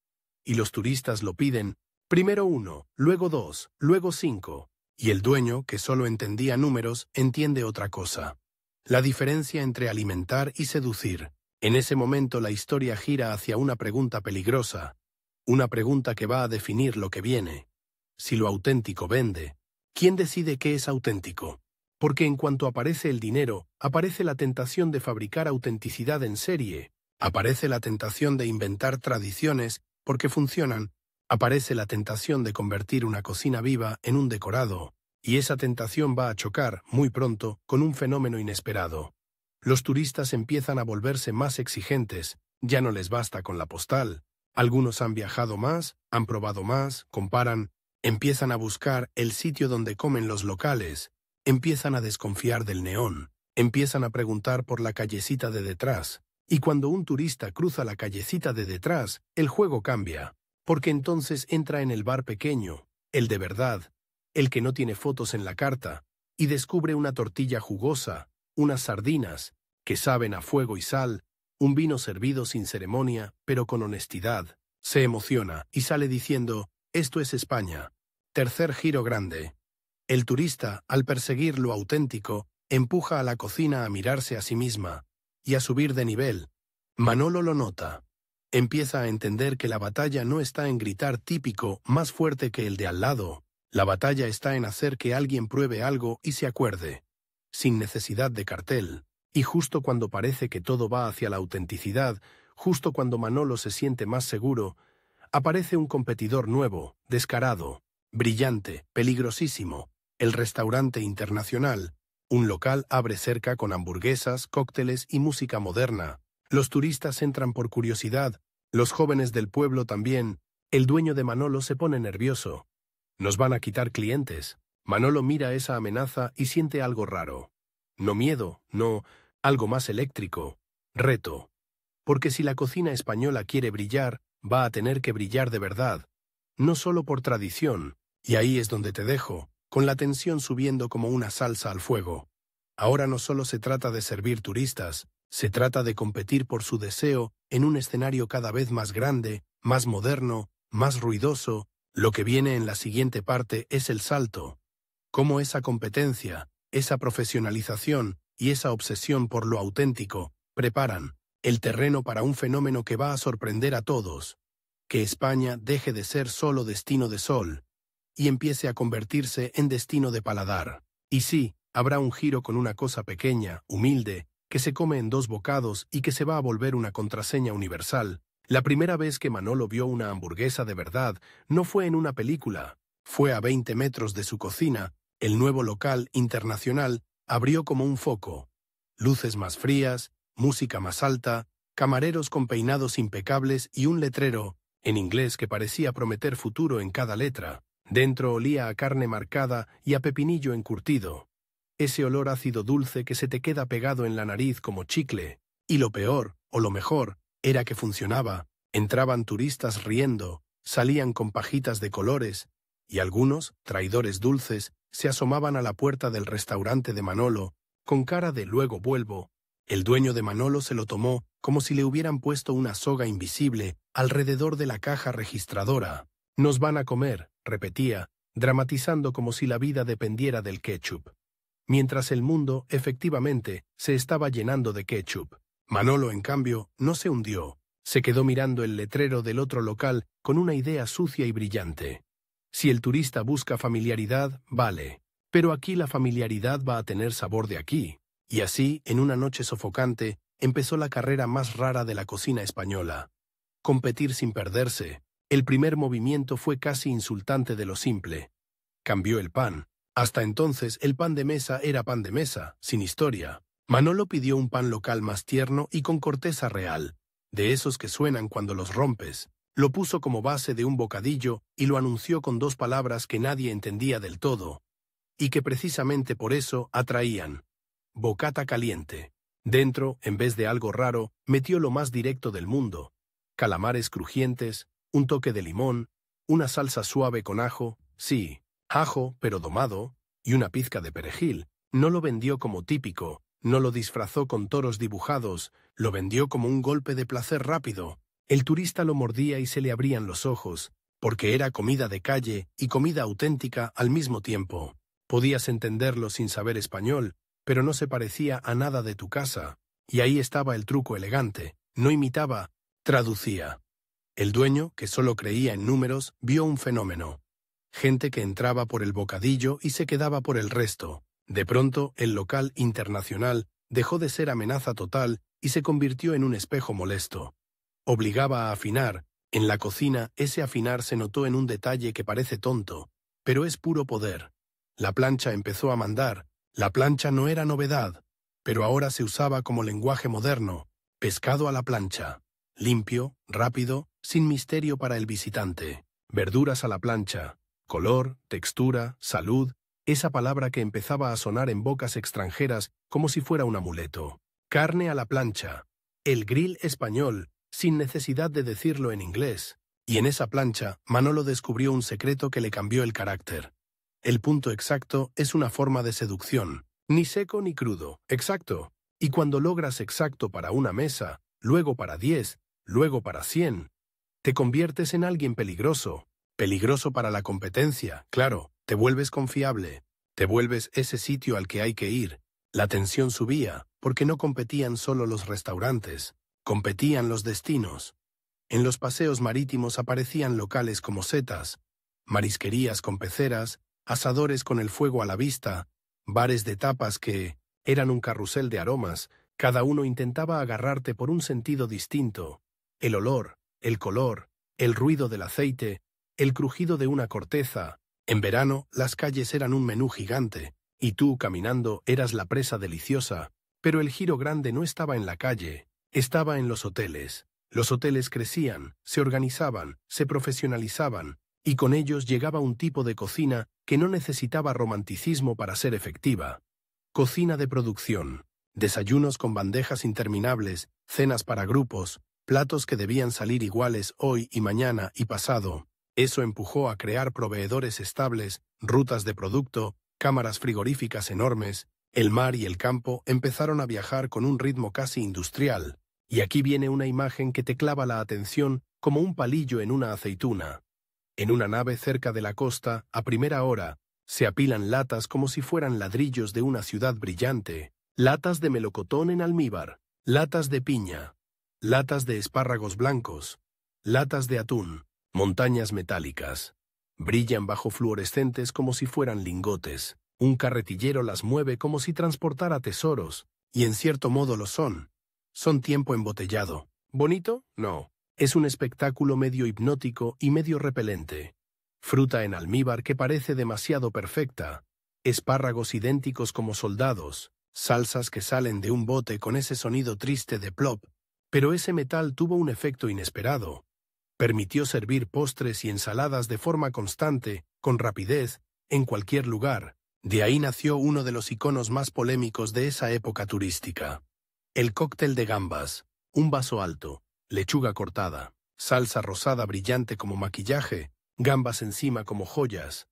Y los turistas lo piden, primero 1, luego 2, luego 5. Y el dueño, que solo entendía números, entiende otra cosa. La diferencia entre alimentar y seducir. En ese momento la historia gira hacia una pregunta peligrosa. Una pregunta que va a definir lo que viene. Si lo auténtico vende, ¿quién decide qué es auténtico? Porque en cuanto aparece el dinero, aparece la tentación de fabricar autenticidad en serie. Aparece la tentación de inventar tradiciones porque funcionan. Aparece la tentación de convertir una cocina viva en un decorado. Y esa tentación va a chocar, muy pronto, con un fenómeno inesperado. Los turistas empiezan a volverse más exigentes, ya no les basta con la postal. Algunos han viajado más, han probado más, comparan, empiezan a buscar el sitio donde comen los locales. empiezan a desconfiar del neón, empiezan a preguntar por la callecita de detrás. Y cuando un turista cruza la callecita de detrás, el juego cambia, porque entonces entra en el bar pequeño, el de verdad, el que no tiene fotos en la carta, y descubre una tortilla jugosa, unas sardinas, que saben a fuego y sal, un vino servido sin ceremonia, pero con honestidad. Se emociona y sale diciendo, esto es España. Tercer giro grande. El turista, al perseguir lo auténtico, empuja a la cocina a mirarse a sí misma y a subir de nivel. Manolo lo nota. Empieza a entender que la batalla no está en gritar típico más fuerte que el de al lado. La batalla está en hacer que alguien pruebe algo y se acuerde, sin necesidad de cartel. Y justo cuando parece que todo va hacia la autenticidad, justo cuando Manolo se siente más seguro, aparece un competidor nuevo, descarado, brillante, peligrosísimo, el restaurante internacional. Un local abre cerca con hamburguesas, cócteles y música moderna. Los turistas entran por curiosidad, los jóvenes del pueblo también. El dueño de Manolo se pone nervioso. Nos van a quitar clientes. Manolo mira esa amenaza y siente algo raro. No miedo, no, algo más eléctrico. Reto. Porque si la cocina española quiere brillar, va a tener que brillar de verdad. No solo por tradición. Y ahí es donde te dejo, con la tensión subiendo como una salsa al fuego. Ahora no solo se trata de servir turistas, se trata de competir por su deseo en un escenario cada vez más grande, más moderno, más ruidoso. Lo que viene en la siguiente parte es el salto. Cómo esa competencia, esa profesionalización y esa obsesión por lo auténtico preparan el terreno para un fenómeno que va a sorprender a todos. Que España deje de ser solo destino de sol y empiece a convertirse en destino de paladar. Y sí, habrá un giro con una cosa pequeña, humilde, que se come en 2 bocados y que se va a volver una contraseña universal. La primera vez que Manolo vio una hamburguesa de verdad no fue en una película, fue a 20 metros de su cocina. El nuevo local internacional abrió como un foco. Luces más frías, música más alta, camareros con peinados impecables y un letrero, en inglés que parecía prometer futuro en cada letra. Dentro olía a carne marcada y a pepinillo encurtido. Ese olor ácido dulce que se te queda pegado en la nariz como chicle. Y lo peor, o lo mejor, era que funcionaba. Entraban turistas riendo, salían con pajitas de colores, y algunos, traidores dulces, se asomaban a la puerta del restaurante de Manolo, con cara de luego vuelvo. El dueño de Manolo se lo tomó como si le hubieran puesto una soga invisible alrededor de la caja registradora. Nos van a comer, repetía, dramatizando como si la vida dependiera del ketchup. Mientras el mundo, efectivamente, se estaba llenando de ketchup. Manolo, en cambio, no se hundió. Se quedó mirando el letrero del otro local con una idea sucia y brillante. Si el turista busca familiaridad, vale. Pero aquí la familiaridad va a tener sabor de aquí. Y así, en una noche sofocante, empezó la carrera más rara de la cocina española. Competir sin perderse. El primer movimiento fue casi insultante de lo simple. Cambió el pan. Hasta entonces el pan de mesa era pan de mesa, sin historia. Manolo pidió un pan local más tierno y con corteza real, de esos que suenan cuando los rompes. Lo puso como base de un bocadillo y lo anunció con 2 palabras que nadie entendía del todo, y que precisamente por eso atraían. Bocata caliente. Dentro, en vez de algo raro, metió lo más directo del mundo. Calamares crujientes, un toque de limón, una salsa suave con ajo, sí, ajo, pero domado, y una pizca de perejil. No lo vendió como típico, no lo disfrazó con toros dibujados, lo vendió como un golpe de placer rápido. El turista lo mordía y se le abrían los ojos, porque era comida de calle y comida auténtica al mismo tiempo. Podías entenderlo sin saber español, pero no se parecía a nada de tu casa. Y ahí estaba el truco elegante. No imitaba, traducía. El dueño, que solo creía en números, vio un fenómeno. Gente que entraba por el bocadillo y se quedaba por el resto. De pronto, el local internacional dejó de ser amenaza total y se convirtió en un espejo molesto. Obligaba a afinar. En la cocina, ese afinar se notó en un detalle que parece tonto, pero es puro poder. La plancha empezó a mandar. La plancha no era novedad, pero ahora se usaba como lenguaje moderno. Pescado a la plancha. Limpio, rápido, sin misterio para el visitante. Verduras a la plancha. Color, textura, salud. esa palabra que empezaba a sonar en bocas extranjeras como si fuera un amuleto. Carne a la plancha. El grill español, sin necesidad de decirlo en inglés. Y en esa plancha, Manolo descubrió un secreto que le cambió el carácter. El punto exacto es una forma de seducción. Ni seco ni crudo, exacto. Y cuando logras exacto para una mesa, luego para 10, luego para 100, te conviertes en alguien peligroso. Peligroso para la competencia, claro. Te vuelves confiable. Te vuelves ese sitio al que hay que ir. La tensión subía, porque no competían solo los restaurantes, competían los destinos. En los paseos marítimos aparecían locales como setas, marisquerías con peceras, asadores con el fuego a la vista, bares de tapas que eran un carrusel de aromas, cada uno intentaba agarrarte por un sentido distinto. El olor, el color, el ruido del aceite, el crujido de una corteza. En verano, las calles eran un menú gigante, y tú, caminando, eras la presa deliciosa, pero el giro grande no estaba en la calle, estaba en los hoteles. Los hoteles crecían, se organizaban, se profesionalizaban, y con ellos llegaba un tipo de cocina que no necesitaba romanticismo para ser efectiva. Cocina de producción, desayunos con bandejas interminables, cenas para grupos, platos que debían salir iguales hoy y mañana y pasado. Eso empujó a crear proveedores estables, rutas de producto, cámaras frigoríficas enormes. El mar y el campo empezaron a viajar con un ritmo casi industrial. Y aquí viene una imagen que te clava la atención como un palillo en una aceituna. En una nave cerca de la costa, a primera hora, se apilan latas como si fueran ladrillos de una ciudad brillante. Latas de melocotón en almíbar, latas de piña, latas de espárragos blancos, latas de atún. Montañas metálicas. Brillan bajo fluorescentes como si fueran lingotes. Un carretillero las mueve como si transportara tesoros, y en cierto modo lo son. Son tiempo embotellado. ¿Bonito? No. Es un espectáculo medio hipnótico y medio repelente. Fruta en almíbar que parece demasiado perfecta. Espárragos idénticos como soldados. Salsas que salen de un bote con ese sonido triste de plop. Pero ese metal tuvo un efecto inesperado. Permitió servir postres y ensaladas de forma constante, con rapidez, en cualquier lugar. De ahí nació uno de los iconos más polémicos de esa época turística. El cóctel de gambas, un vaso alto, lechuga cortada, salsa rosada brillante como maquillaje, gambas encima como joyas,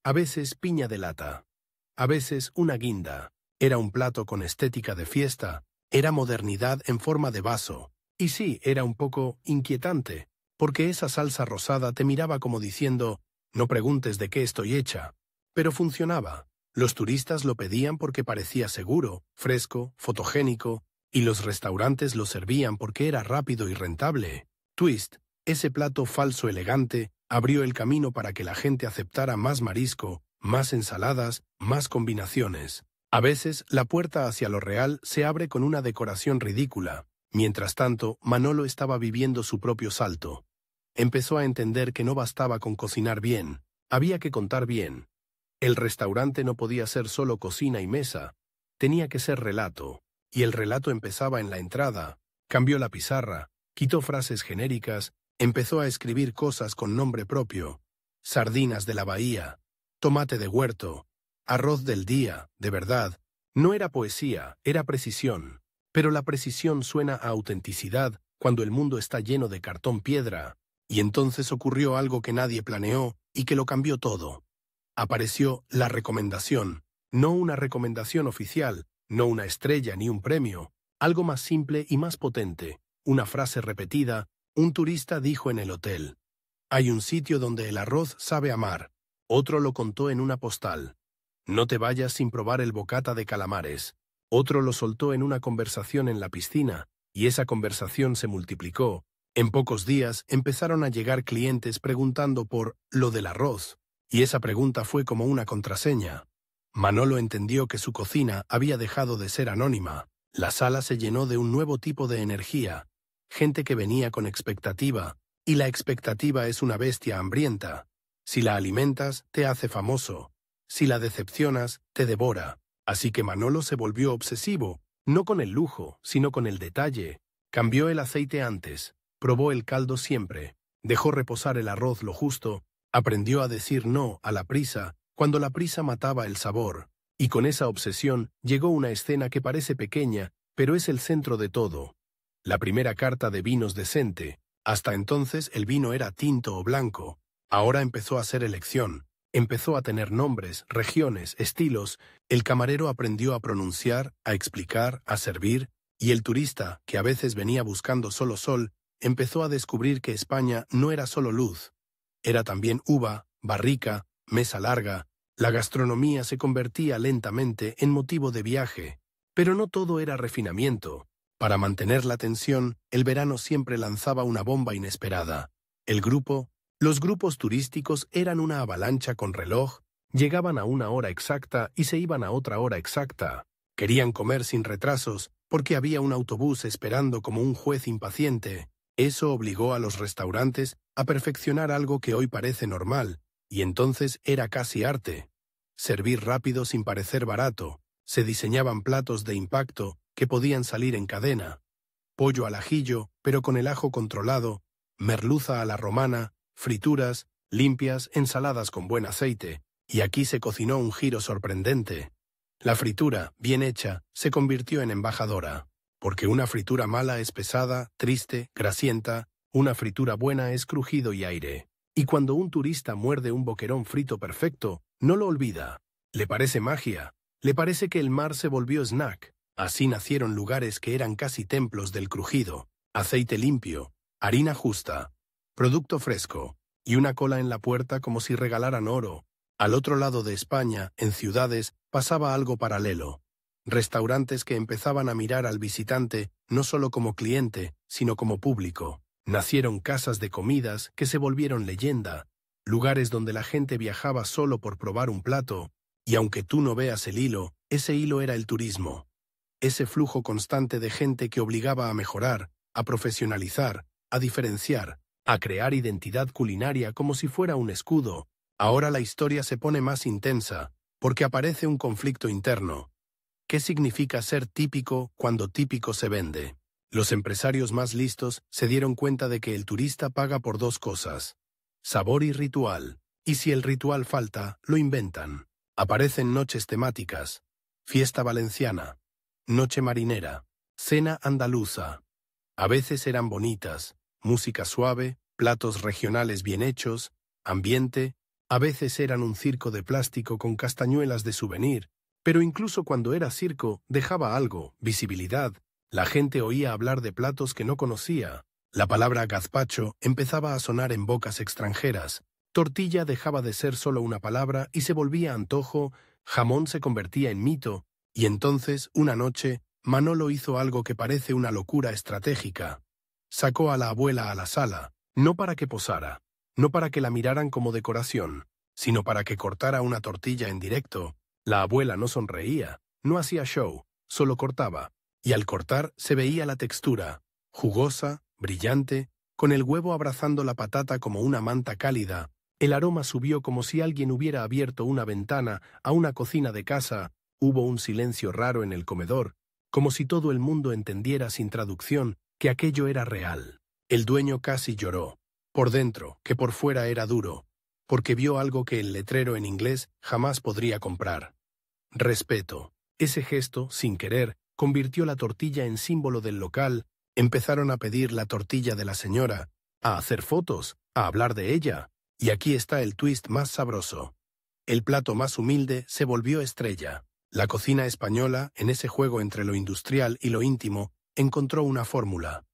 a veces piña de lata, a veces una guinda. Era un plato con estética de fiesta, era modernidad en forma de vaso, y sí, era un poco inquietante, porque esa salsa rosada te miraba como diciendo, no preguntes de qué estoy hecha. Pero funcionaba. Los turistas lo pedían porque parecía seguro, fresco, fotogénico, y los restaurantes lo servían porque era rápido y rentable. Twist, ese plato falso elegante, abrió el camino para que la gente aceptara más marisco, más ensaladas, más combinaciones. A veces, la puerta hacia lo real se abre con una decoración ridícula. Mientras tanto, Manolo estaba viviendo su propio salto. Empezó a entender que no bastaba con cocinar bien, había que contar bien. El restaurante no podía ser solo cocina y mesa, tenía que ser relato, y el relato empezaba en la entrada. Cambió la pizarra, quitó frases genéricas, empezó a escribir cosas con nombre propio. Sardinas de la bahía, tomate de huerto, arroz del día, de verdad. No era poesía, era precisión. Pero la precisión suena a autenticidad cuando el mundo está lleno de cartón piedra. Y entonces ocurrió algo que nadie planeó y que lo cambió todo. Apareció la recomendación, no una recomendación oficial, no una estrella ni un premio, algo más simple y más potente, una frase repetida. Un turista dijo en el hotel: hay un sitio donde el arroz sabe a mar. Otro lo contó en una postal: no te vayas sin probar el bocata de calamares. Otro lo soltó en una conversación en la piscina, y esa conversación se multiplicó. En pocos días empezaron a llegar clientes preguntando por lo del arroz, y esa pregunta fue como una contraseña. Manolo entendió que su cocina había dejado de ser anónima. La sala se llenó de un nuevo tipo de energía, gente que venía con expectativa, y la expectativa es una bestia hambrienta. Si la alimentas, te hace famoso. Si la decepcionas, te devora. Así que Manolo se volvió obsesivo, no con el lujo, sino con el detalle. Cambió el aceite antes. Probó el caldo siempre, dejó reposar el arroz lo justo, aprendió a decir no a la prisa cuando la prisa mataba el sabor, y con esa obsesión llegó una escena que parece pequeña, pero es el centro de todo. La primera carta de vinos decente. Hasta entonces el vino era tinto o blanco. Ahora empezó a ser elección. Empezó a tener nombres, regiones, estilos. El camarero aprendió a pronunciar, a explicar, a servir, y el turista, que a veces venía buscando solo sol, empezó a descubrir que España no era solo luz. Era también uva, barrica, mesa larga. La gastronomía se convertía lentamente en motivo de viaje. Pero no todo era refinamiento. Para mantener la tensión, el verano siempre lanzaba una bomba inesperada. Los grupos turísticos eran una avalancha con reloj, llegaban a una hora exacta y se iban a otra hora exacta. Querían comer sin retrasos, porque había un autobús esperando como un juez impaciente. Eso obligó a los restaurantes a perfeccionar algo que hoy parece normal, y entonces era casi arte. Servir rápido sin parecer barato. Se diseñaban platos de impacto que podían salir en cadena. Pollo al ajillo, pero con el ajo controlado, merluza a la romana, frituras, limpias, ensaladas con buen aceite, y aquí se cocinó un giro sorprendente. La fritura, bien hecha, se convirtió en embajadora, porque una fritura mala es pesada, triste, grasienta, una fritura buena es crujido y aire. Y cuando un turista muerde un boquerón frito perfecto, no lo olvida. Le parece magia, le parece que el mar se volvió snack. Así nacieron lugares que eran casi templos del crujido, aceite limpio, harina justa, producto fresco, y una cola en la puerta como si regalaran oro. Al otro lado de España, en ciudades, pasaba algo paralelo. Restaurantes que empezaban a mirar al visitante no solo como cliente, sino como público. Nacieron casas de comidas que se volvieron leyenda, lugares donde la gente viajaba solo por probar un plato, y aunque tú no veas el hilo, ese hilo era el turismo. Ese flujo constante de gente que obligaba a mejorar, a profesionalizar, a diferenciar, a crear identidad culinaria como si fuera un escudo. Ahora la historia se pone más intensa, porque aparece un conflicto interno. ¿Qué significa ser típico cuando típico se vende? Los empresarios más listos se dieron cuenta de que el turista paga por dos cosas: sabor y ritual. Y si el ritual falta, lo inventan. Aparecen noches temáticas, fiesta valenciana, noche marinera, cena andaluza. A veces eran bonitas, música suave, platos regionales bien hechos, ambiente. A veces eran un circo de plástico con castañuelas de souvenir, pero incluso cuando era circo dejaba algo, visibilidad. La gente oía hablar de platos que no conocía. La palabra gazpacho empezaba a sonar en bocas extranjeras. Tortilla dejaba de ser solo una palabra y se volvía antojo, jamón se convertía en mito, y entonces, una noche, Manolo hizo algo que parece una locura estratégica. Sacó a la abuela a la sala, no para que posara, no para que la miraran como decoración, sino para que cortara una tortilla en directo. La abuela no sonreía, no hacía show, solo cortaba, y al cortar se veía la textura, jugosa, brillante, con el huevo abrazando la patata como una manta cálida. El aroma subió como si alguien hubiera abierto una ventana a una cocina de casa. Hubo un silencio raro en el comedor, como si todo el mundo entendiera sin traducción que aquello era real. El dueño casi lloró, por dentro, que por fuera era duro, porque vio algo que el letrero en inglés jamás podría comprar. Respeto. Ese gesto, sin querer, convirtió la tortilla en símbolo del local. Empezaron a pedir la tortilla de la señora, a hacer fotos, a hablar de ella. Y aquí está el twist más sabroso. El plato más humilde se volvió estrella. La cocina española, en ese juego entre lo industrial y lo íntimo, encontró una fórmula: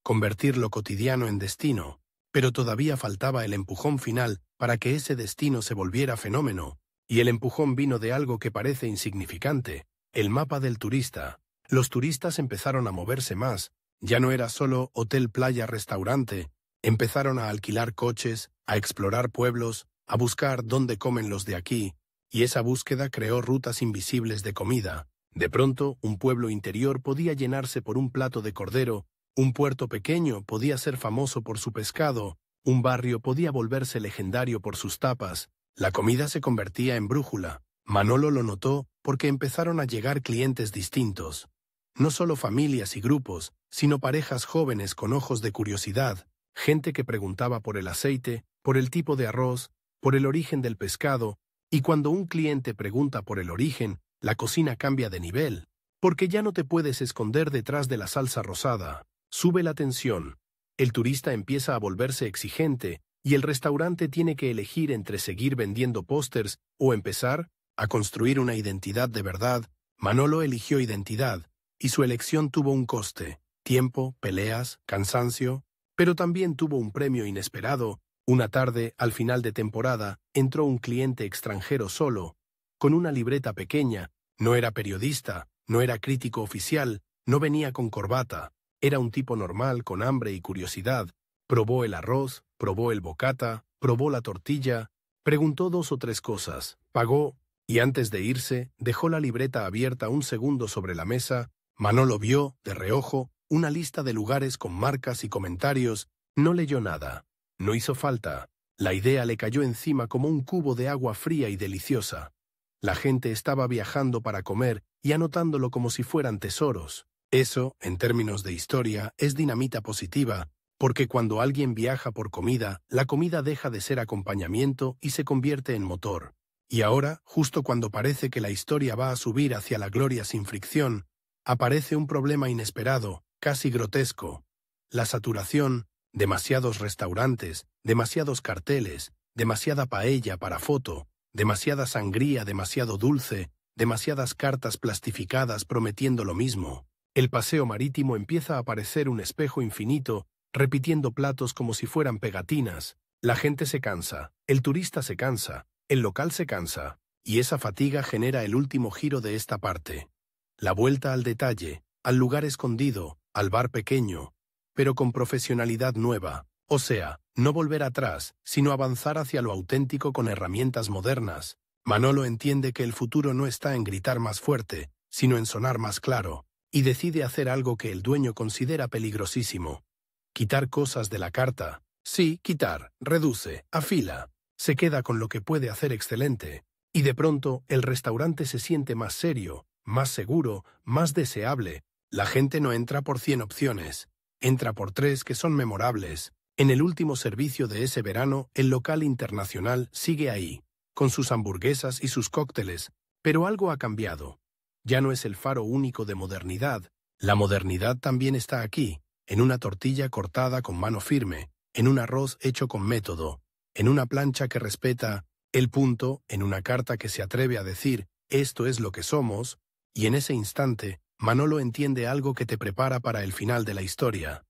convertir lo cotidiano en destino. Pero todavía faltaba el empujón final para que ese destino se volviera fenómeno. Y el empujón vino de algo que parece insignificante: el mapa del turista. Los turistas empezaron a moverse más. Ya no era solo hotel, playa, restaurante. Empezaron a alquilar coches, a explorar pueblos, a buscar dónde comen los de aquí. Y esa búsqueda creó rutas invisibles de comida. De pronto, un pueblo interior podía llenarse por un plato de cordero, un puerto pequeño podía ser famoso por su pescado, un barrio podía volverse legendario por sus tapas. La comida se convertía en brújula. Manolo lo notó porque empezaron a llegar clientes distintos. No solo familias y grupos, sino parejas jóvenes con ojos de curiosidad, gente que preguntaba por el aceite, por el tipo de arroz, por el origen del pescado, Y cuando un cliente pregunta por el origen, la cocina cambia de nivel, porque ya no te puedes esconder detrás de la salsa rosada. Sube la tensión. El turista empieza a volverse exigente y el restaurante tiene que elegir entre seguir vendiendo pósters o empezar a construir una identidad de verdad. Manolo eligió identidad y su elección tuvo un coste: tiempo, peleas, cansancio, pero también tuvo un premio inesperado. Una tarde, al final de temporada, entró un cliente extranjero solo, con una libreta pequeña. No era periodista, no era crítico oficial, no venía con corbata. Era un tipo normal, con hambre y curiosidad. Probó el arroz, probó el bocata, probó la tortilla, preguntó 2 o 3 cosas, pagó, y antes de irse, dejó la libreta abierta un segundo sobre la mesa. Manolo vio, de reojo, una lista de lugares con marcas y comentarios. No leyó nada. No hizo falta. La idea le cayó encima como un cubo de agua fría y deliciosa. La gente estaba viajando para comer y anotándolo como si fueran tesoros. Eso, en términos de historia, es dinamita positiva, porque cuando alguien viaja por comida, la comida deja de ser acompañamiento y se convierte en motor. Y ahora, justo cuando parece que la historia va a subir hacia la gloria sin fricción, aparece un problema inesperado, casi grotesco: la saturación. Demasiados restaurantes, demasiados carteles, demasiada paella para foto, demasiada sangría, demasiado dulce, demasiadas cartas plastificadas prometiendo lo mismo. El paseo marítimo empieza a parecer un espejo infinito, repitiendo platos como si fueran pegatinas. La gente se cansa, el turista se cansa, el local se cansa, y esa fatiga genera el último giro de esta parte. La vuelta al detalle, al lugar escondido, al bar pequeño, pero con profesionalidad nueva. O sea, no volver atrás, sino avanzar hacia lo auténtico con herramientas modernas. Manolo entiende que el futuro no está en gritar más fuerte, sino en sonar más claro, y decide hacer algo que el dueño considera peligrosísimo: quitar cosas de la carta. Sí, quitar, reduce, afila. Se queda con lo que puede hacer excelente. Y de pronto, el restaurante se siente más serio, más seguro, más deseable. La gente no entra por 100 opciones. Entra por 3 que son memorables. En el último servicio de ese verano, el local internacional sigue ahí, con sus hamburguesas y sus cócteles, pero algo ha cambiado. Ya no es el faro único de modernidad. La modernidad también está aquí, en una tortilla cortada con mano firme, en un arroz hecho con método, en una plancha que respeta el punto, en una carta que se atreve a decir: esto es lo que somos, y en ese instante, Manolo entiende algo que te prepara para el final de la historia.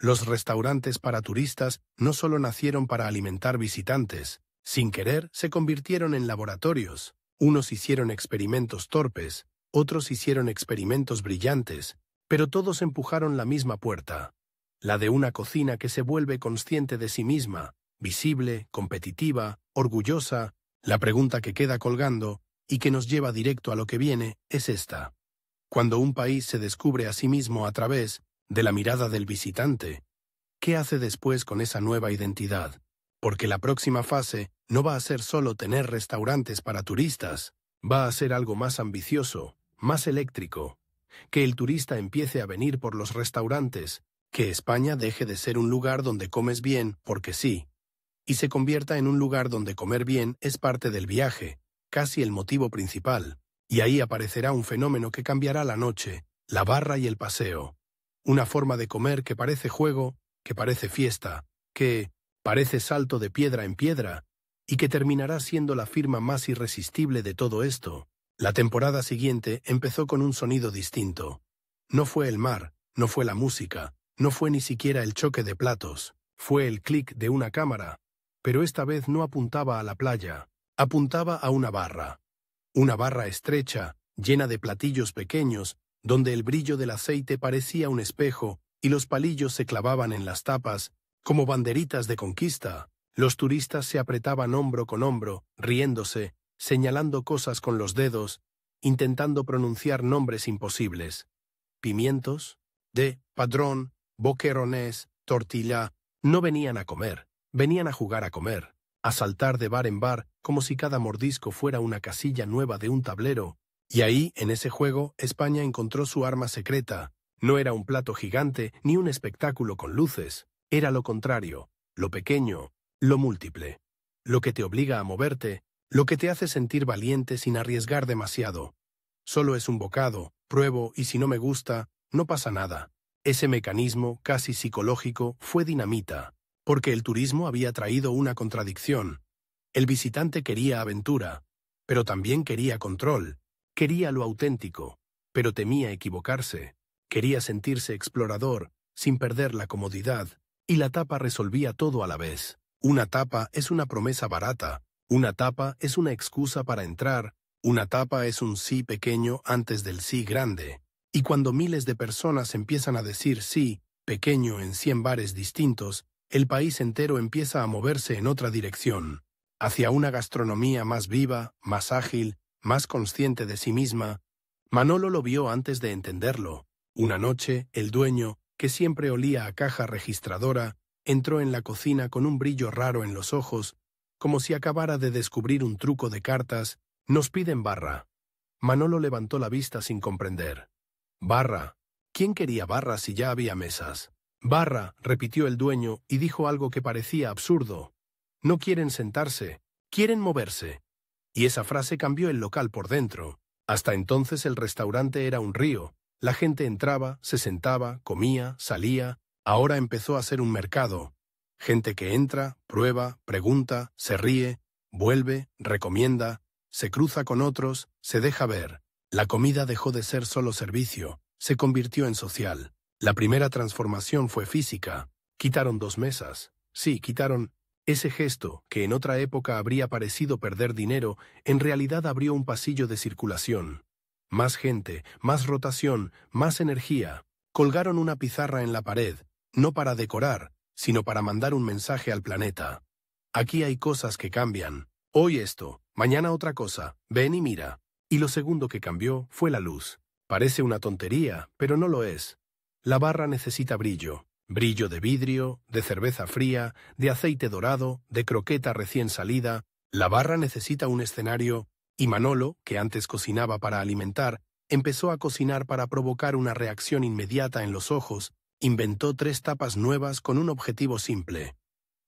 Los restaurantes para turistas no solo nacieron para alimentar visitantes. Sin querer, se convirtieron en laboratorios. Unos hicieron experimentos torpes, otros hicieron experimentos brillantes, pero todos empujaron la misma puerta: la de una cocina que se vuelve consciente de sí misma, visible, competitiva, orgullosa. La pregunta que queda colgando, y que nos lleva directo a lo que viene, es esta: cuando un país se descubre a sí mismo a través de la mirada del visitante, ¿qué hace después con esa nueva identidad? Porque la próxima fase no va a ser solo tener restaurantes para turistas, va a ser algo más ambicioso, más eléctrico. Que el turista empiece a venir por los restaurantes, que España deje de ser un lugar donde comes bien porque sí, y se convierta en un lugar donde comer bien es parte del viaje, casi el motivo principal. Y ahí aparecerá un fenómeno que cambiará la noche, la barra y el paseo. Una forma de comer que parece juego, que parece fiesta, que parece salto de piedra en piedra, y que terminará siendo la firma más irresistible de todo esto. La temporada siguiente empezó con un sonido distinto. No fue el mar, no fue la música, no fue ni siquiera el choque de platos, fue el clic de una cámara. Pero esta vez no apuntaba a la playa, apuntaba a una barra. Una barra estrecha, llena de platillos pequeños, donde el brillo del aceite parecía un espejo y los palillos se clavaban en las tapas como banderitas de conquista. Los turistas se apretaban hombro con hombro, riéndose, señalando cosas con los dedos, intentando pronunciar nombres imposibles. Pimientos, padrón, boquerones, tortilla. No venían a comer, venían a jugar a comer, a saltar de bar en bar, como si cada mordisco fuera una casilla nueva de un tablero. Y ahí, en ese juego, España encontró su arma secreta. No era un plato gigante ni un espectáculo con luces. Era lo contrario, lo pequeño, lo múltiple. Lo que te obliga a moverte, Lo que te hace sentir valiente sin arriesgar demasiado. Solo es un bocado, pruebo y si no me gusta, no pasa nada. Ese mecanismo, casi psicológico, fue dinamita, porque el turismo había traído una contradicción. El visitante quería aventura, pero también quería control, quería lo auténtico, pero temía equivocarse, quería sentirse explorador, sin perder la comodidad, y la tapa resolvía todo a la vez. Una tapa es una promesa barata, una tapa es una excusa para entrar, una tapa es un sí pequeño antes del sí grande. Y cuando miles de personas empiezan a decir sí, pequeño en 100 bares distintos, el país entero empieza a moverse en otra dirección, hacia una gastronomía más viva, más ágil, más consciente de sí misma. Manolo lo vio antes de entenderlo. Una noche, el dueño, que siempre olía a caja registradora, entró en la cocina con un brillo raro en los ojos, como si acabara de descubrir un truco de cartas. «Nos piden barra». Manolo levantó la vista sin comprender. «¿Barra? ¿Quién quería barra si ya había mesas?» «Barra», repitió el dueño y dijo algo que parecía absurdo. «No quieren sentarse, quieren moverse». Y esa frase cambió el local por dentro. Hasta entonces el restaurante era un río. La gente entraba, se sentaba, comía, salía. Ahora empezó a ser un mercado. Gente que entra, prueba, pregunta, se ríe, vuelve, recomienda, se cruza con otros, se deja ver. La comida dejó de ser solo servicio, se convirtió en social. La primera transformación fue física. Quitaron 2 mesas. Sí, quitaron. Ese gesto, que en otra época habría parecido perder dinero, en realidad abrió un pasillo de circulación. Más gente, más rotación, más energía. Colgaron una pizarra en la pared, no para decorar, sino para mandar un mensaje al planeta. Aquí hay cosas que cambian. Hoy esto, mañana otra cosa, ven y mira. Y lo segundo que cambió fue la luz. Parece una tontería, pero no lo es. La barra necesita brillo. Brillo de vidrio, de cerveza fría, de aceite dorado, de croqueta recién salida. La barra necesita un escenario, y Manolo, que antes cocinaba para alimentar, empezó a cocinar para provocar una reacción inmediata en los ojos. Inventó 3 tapas nuevas con un objetivo simple: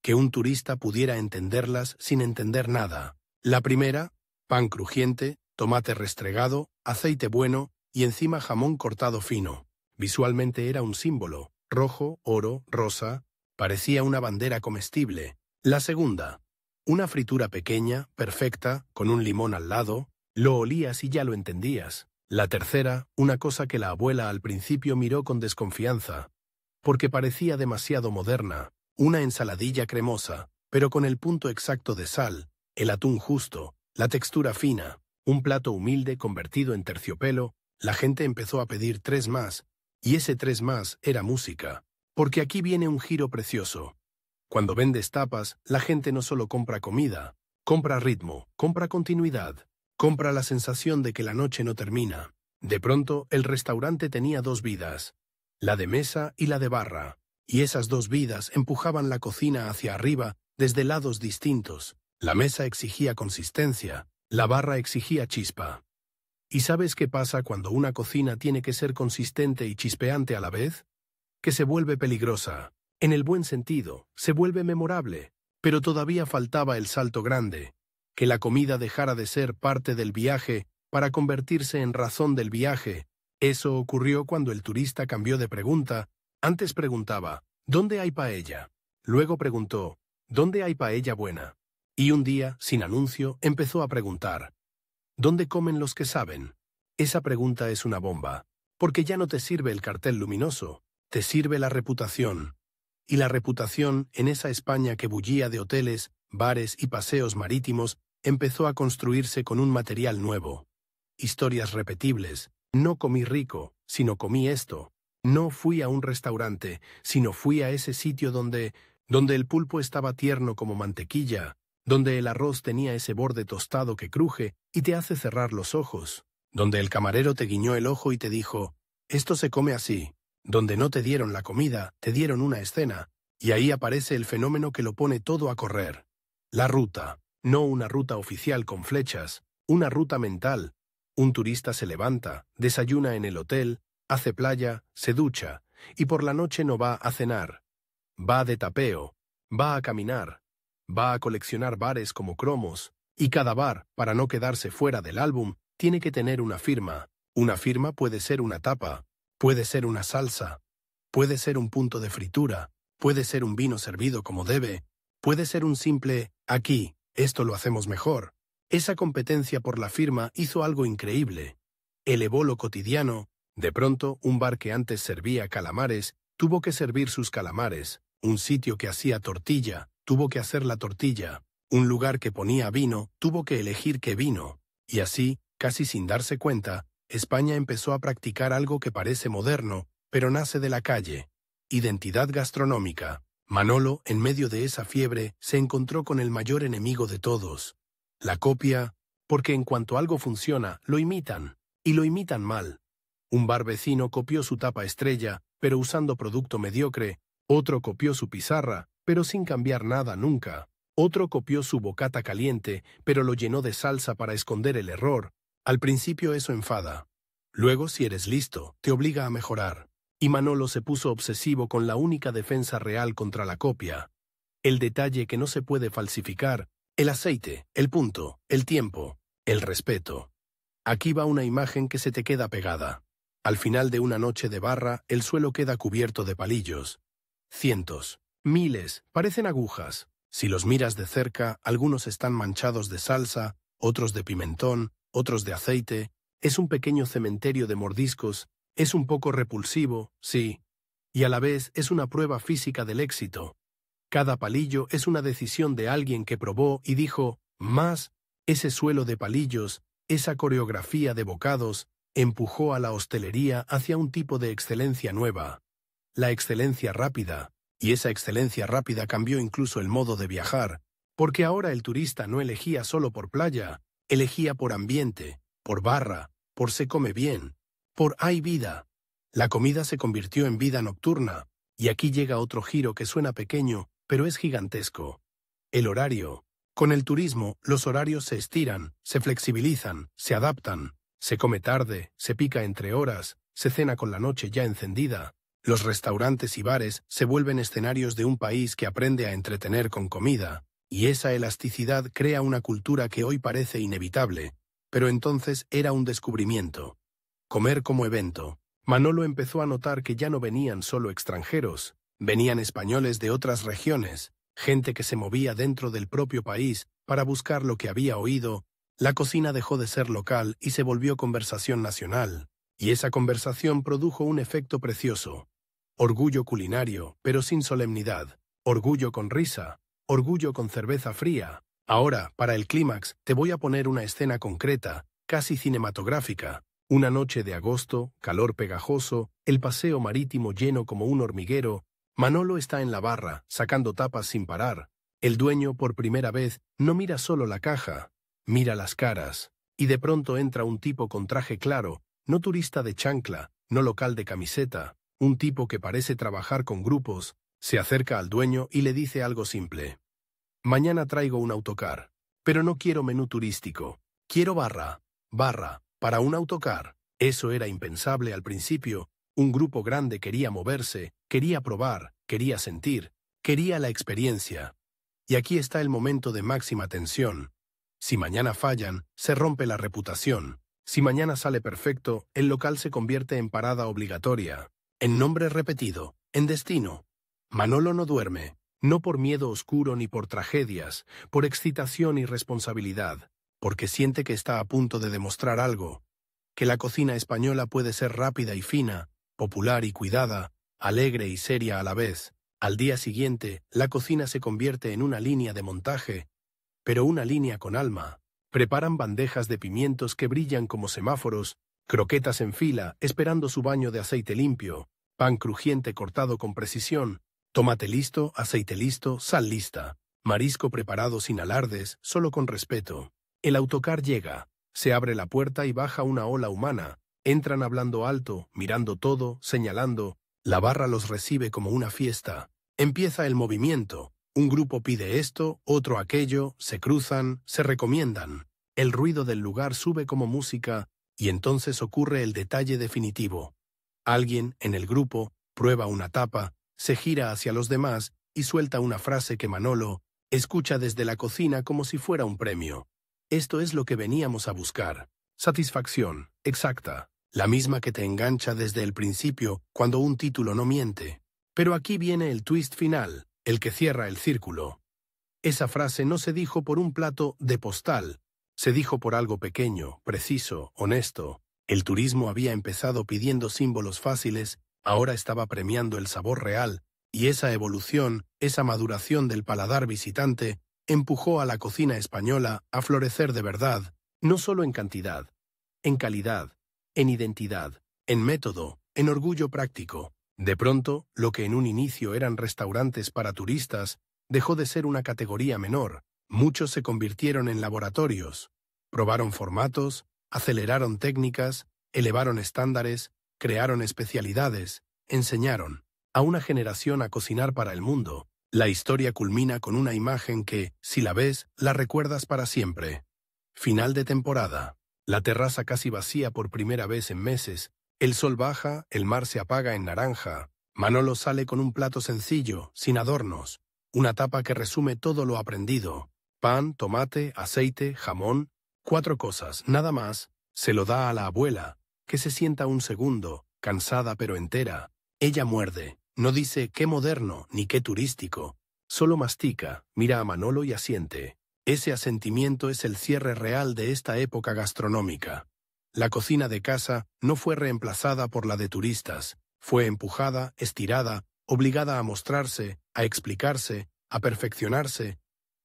que un turista pudiera entenderlas sin entender nada. La primera, pan crujiente, tomate restregado, aceite bueno y encima jamón cortado fino. Visualmente era un símbolo, rojo, oro, rosa, parecía una bandera comestible. La segunda, una fritura pequeña, perfecta, con un limón al lado, lo olías y ya lo entendías. La tercera, una cosa que la abuela al principio miró con desconfianza, porque parecía demasiado moderna, una ensaladilla cremosa, pero con el punto exacto de sal, el atún justo, la textura fina, un plato humilde convertido en terciopelo. La gente empezó a pedir 3 más, y ese 3 más era música, porque aquí viene un giro precioso. Cuando vendes tapas, la gente no solo compra comida, compra ritmo, compra continuidad, compra la sensación de que la noche no termina. De pronto, el restaurante tenía 2 vidas, la de mesa y la de barra, y esas 2 vidas empujaban la cocina hacia arriba desde lados distintos. La mesa exigía consistencia, la barra exigía chispa. ¿Y sabes qué pasa cuando una cocina tiene que ser consistente y chispeante a la vez? Que se vuelve peligrosa. En el buen sentido, se vuelve memorable. Pero todavía faltaba el salto grande, que la comida dejara de ser parte del viaje para convertirse en razón del viaje. Eso ocurrió cuando el turista cambió de pregunta. Antes preguntaba, ¿dónde hay paella? Luego preguntó, ¿dónde hay paella buena? Y un día, sin anuncio, empezó a preguntar, ¿dónde comen los que saben? Esa pregunta es una bomba, porque ya no te sirve el cartel luminoso, te sirve la reputación. Y la reputación, en esa España que bullía de hoteles, bares y paseos marítimos, empezó a construirse con un material nuevo. Historias repetibles. No comí rico, sino comí esto. No fui a un restaurante, sino fui a ese sitio donde el pulpo estaba tierno como mantequilla, donde el arroz tenía ese borde tostado que cruje y te hace cerrar los ojos, donde el camarero te guiñó el ojo y te dijo, esto se come así, donde no te dieron la comida, te dieron una escena, y ahí aparece el fenómeno que lo pone todo a correr. La ruta, no una ruta oficial con flechas, una ruta mental. Un turista se levanta, desayuna en el hotel, hace playa, se ducha, y por la noche no va a cenar. Va de tapeo, va a caminar, va a coleccionar bares como cromos, Y cada bar, para no quedarse fuera del álbum, tiene que tener una firma. Una firma puede ser una tapa, puede ser una salsa, puede ser un punto de fritura, puede ser un vino servido como debe, puede ser un simple «aquí, esto lo hacemos mejor». Esa competencia por la firma hizo algo increíble. Elevó lo cotidiano. De pronto, un bar que antes servía calamares, tuvo que servir sus calamares. Un sitio que hacía tortilla, tuvo que hacer la tortilla. Un lugar que ponía vino, tuvo que elegir qué vino. Y así, casi sin darse cuenta, España empezó a practicar algo que parece moderno, pero nace de la calle. Identidad gastronómica. Manolo, en medio de esa fiebre, se encontró con el mayor enemigo de todos. La copia, porque en cuanto algo funciona, lo imitan. Y lo imitan mal. Un bar vecino copió su tapa estrella, pero usando producto mediocre. Otro copió su pizarra, pero sin cambiar nada nunca. Otro copió su bocata caliente, pero lo llenó de salsa para esconder el error. Al principio eso enfada. Luego, si eres listo, te obliga a mejorar. Y Manolo se puso obsesivo con la única defensa real contra la copia. El detalle que no se puede falsificar, el aceite, el punto, el tiempo, el respeto. Aquí va una imagen que se te queda pegada. Al final de una noche de barra, el suelo queda cubierto de palillos. Cientos, miles, parecen agujas. Si los miras de cerca, algunos están manchados de salsa, otros de pimentón, otros de aceite. Es un pequeño cementerio de mordiscos. Es un poco repulsivo, sí. Y a la vez es una prueba física del éxito. Cada palillo es una decisión de alguien que probó y dijo, más, ese suelo de palillos, esa coreografía de bocados, empujó a la hostelería hacia un tipo de excelencia nueva. La excelencia rápida. Y esa excelencia rápida cambió incluso el modo de viajar, porque ahora el turista no elegía solo por playa, elegía por ambiente, por barra, por se come bien, por hay vida. La comida se convirtió en vida nocturna, y aquí llega otro giro que suena pequeño, pero es gigantesco. El horario. Con el turismo, los horarios se estiran, se flexibilizan, se adaptan. Se come tarde, se pica entre horas, se cena con la noche ya encendida. Los restaurantes y bares se vuelven escenarios de un país que aprende a entretener con comida, y esa elasticidad crea una cultura que hoy parece inevitable, pero entonces era un descubrimiento. Comer como evento. Manolo empezó a notar que ya no venían solo extranjeros, venían españoles de otras regiones, gente que se movía dentro del propio país para buscar lo que había oído. La cocina dejó de ser local y se volvió conversación nacional, y esa conversación produjo un efecto precioso. Orgullo culinario, pero sin solemnidad. Orgullo con risa. Orgullo con cerveza fría. Ahora, para el clímax, te voy a poner una escena concreta, casi cinematográfica. Una noche de agosto, calor pegajoso, el paseo marítimo lleno como un hormiguero. Manolo está en la barra, sacando tapas sin parar. El dueño, por primera vez, no mira solo la caja, mira las caras. Y de pronto entra un tipo con traje claro, no turista de chancla, no local de camiseta. Un tipo que parece trabajar con grupos, se acerca al dueño y le dice algo simple. Mañana traigo un autocar, pero no quiero menú turístico. Quiero barra, para un autocar. Eso era impensable al principio. Un grupo grande quería moverse, quería probar, quería sentir, quería la experiencia. Y aquí está el momento de máxima tensión. Si mañana fallan, se rompe la reputación. Si mañana sale perfecto, el local se convierte en parada obligatoria. En nombre repetido, en destino. Manolo no duerme, no por miedo oscuro ni por tragedias, por excitación y responsabilidad, porque siente que está a punto de demostrar algo, que la cocina española puede ser rápida y fina, popular y cuidada, alegre y seria a la vez. Al día siguiente, la cocina se convierte en una línea de montaje, pero una línea con alma. Preparan bandejas de pimientos que brillan como semáforos, croquetas en fila, esperando su baño de aceite limpio, pan crujiente cortado con precisión, tomate listo, aceite listo, sal lista, marisco preparado sin alardes, solo con respeto. El autocar llega, se abre la puerta y baja una ola humana, entran hablando alto, mirando todo, señalando, la barra los recibe como una fiesta. Empieza el movimiento, un grupo pide esto, otro aquello, se cruzan, se recomiendan. El ruido del lugar sube como música, y entonces ocurre el detalle definitivo. Alguien, en el grupo, prueba una tapa, se gira hacia los demás y suelta una frase que Manolo escucha desde la cocina como si fuera un premio. Esto es lo que veníamos a buscar. Satisfacción, exacta, la misma que te engancha desde el principio cuando un título no miente. Pero aquí viene el twist final, el que cierra el círculo. Esa frase no se dijo por un plato de postal, se dijo por algo pequeño, preciso, honesto. El turismo había empezado pidiendo símbolos fáciles, ahora estaba premiando el sabor real, y esa evolución, esa maduración del paladar visitante, empujó a la cocina española a florecer de verdad, no solo en cantidad, en calidad, en identidad, en método, en orgullo práctico. De pronto, lo que en un inicio eran restaurantes para turistas, dejó de ser una categoría menor. Muchos se convirtieron en laboratorios. Probaron formatos, aceleraron técnicas, elevaron estándares, crearon especialidades, enseñaron a una generación a cocinar para el mundo. La historia culmina con una imagen que, si la ves, la recuerdas para siempre. Final de temporada. La terraza casi vacía por primera vez en meses. El sol baja, el mar se apaga en naranja. Manolo sale con un plato sencillo, sin adornos. Una tapa que resume todo lo aprendido. Pan, tomate, aceite, jamón. 4 cosas, nada más. Se lo da a la abuela, que se sienta un segundo, cansada pero entera. Ella muerde. No dice qué moderno ni qué turístico. Solo mastica, mira a Manolo y asiente. Ese asentimiento es el cierre real de esta época gastronómica. La cocina de casa no fue reemplazada por la de turistas. Fue empujada, estirada, obligada a mostrarse, a explicarse, a perfeccionarse,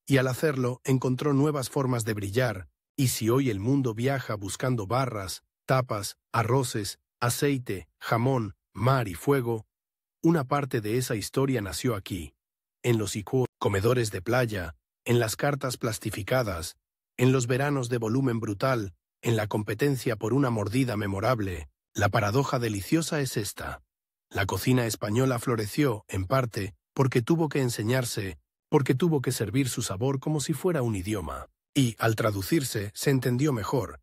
y al hacerlo encontró nuevas formas de brillar, y si hoy el mundo viaja buscando barras, tapas, arroces, aceite, jamón, mar y fuego, una parte de esa historia nació aquí, en los comedores de playa, en las cartas plastificadas, en los veranos de volumen brutal, en la competencia por una mordida memorable. La paradoja deliciosa es esta. La cocina española floreció, en parte, porque tuvo que enseñarse, porque tuvo que servir su sabor como si fuera un idioma. Y, al traducirse, se entendió mejor.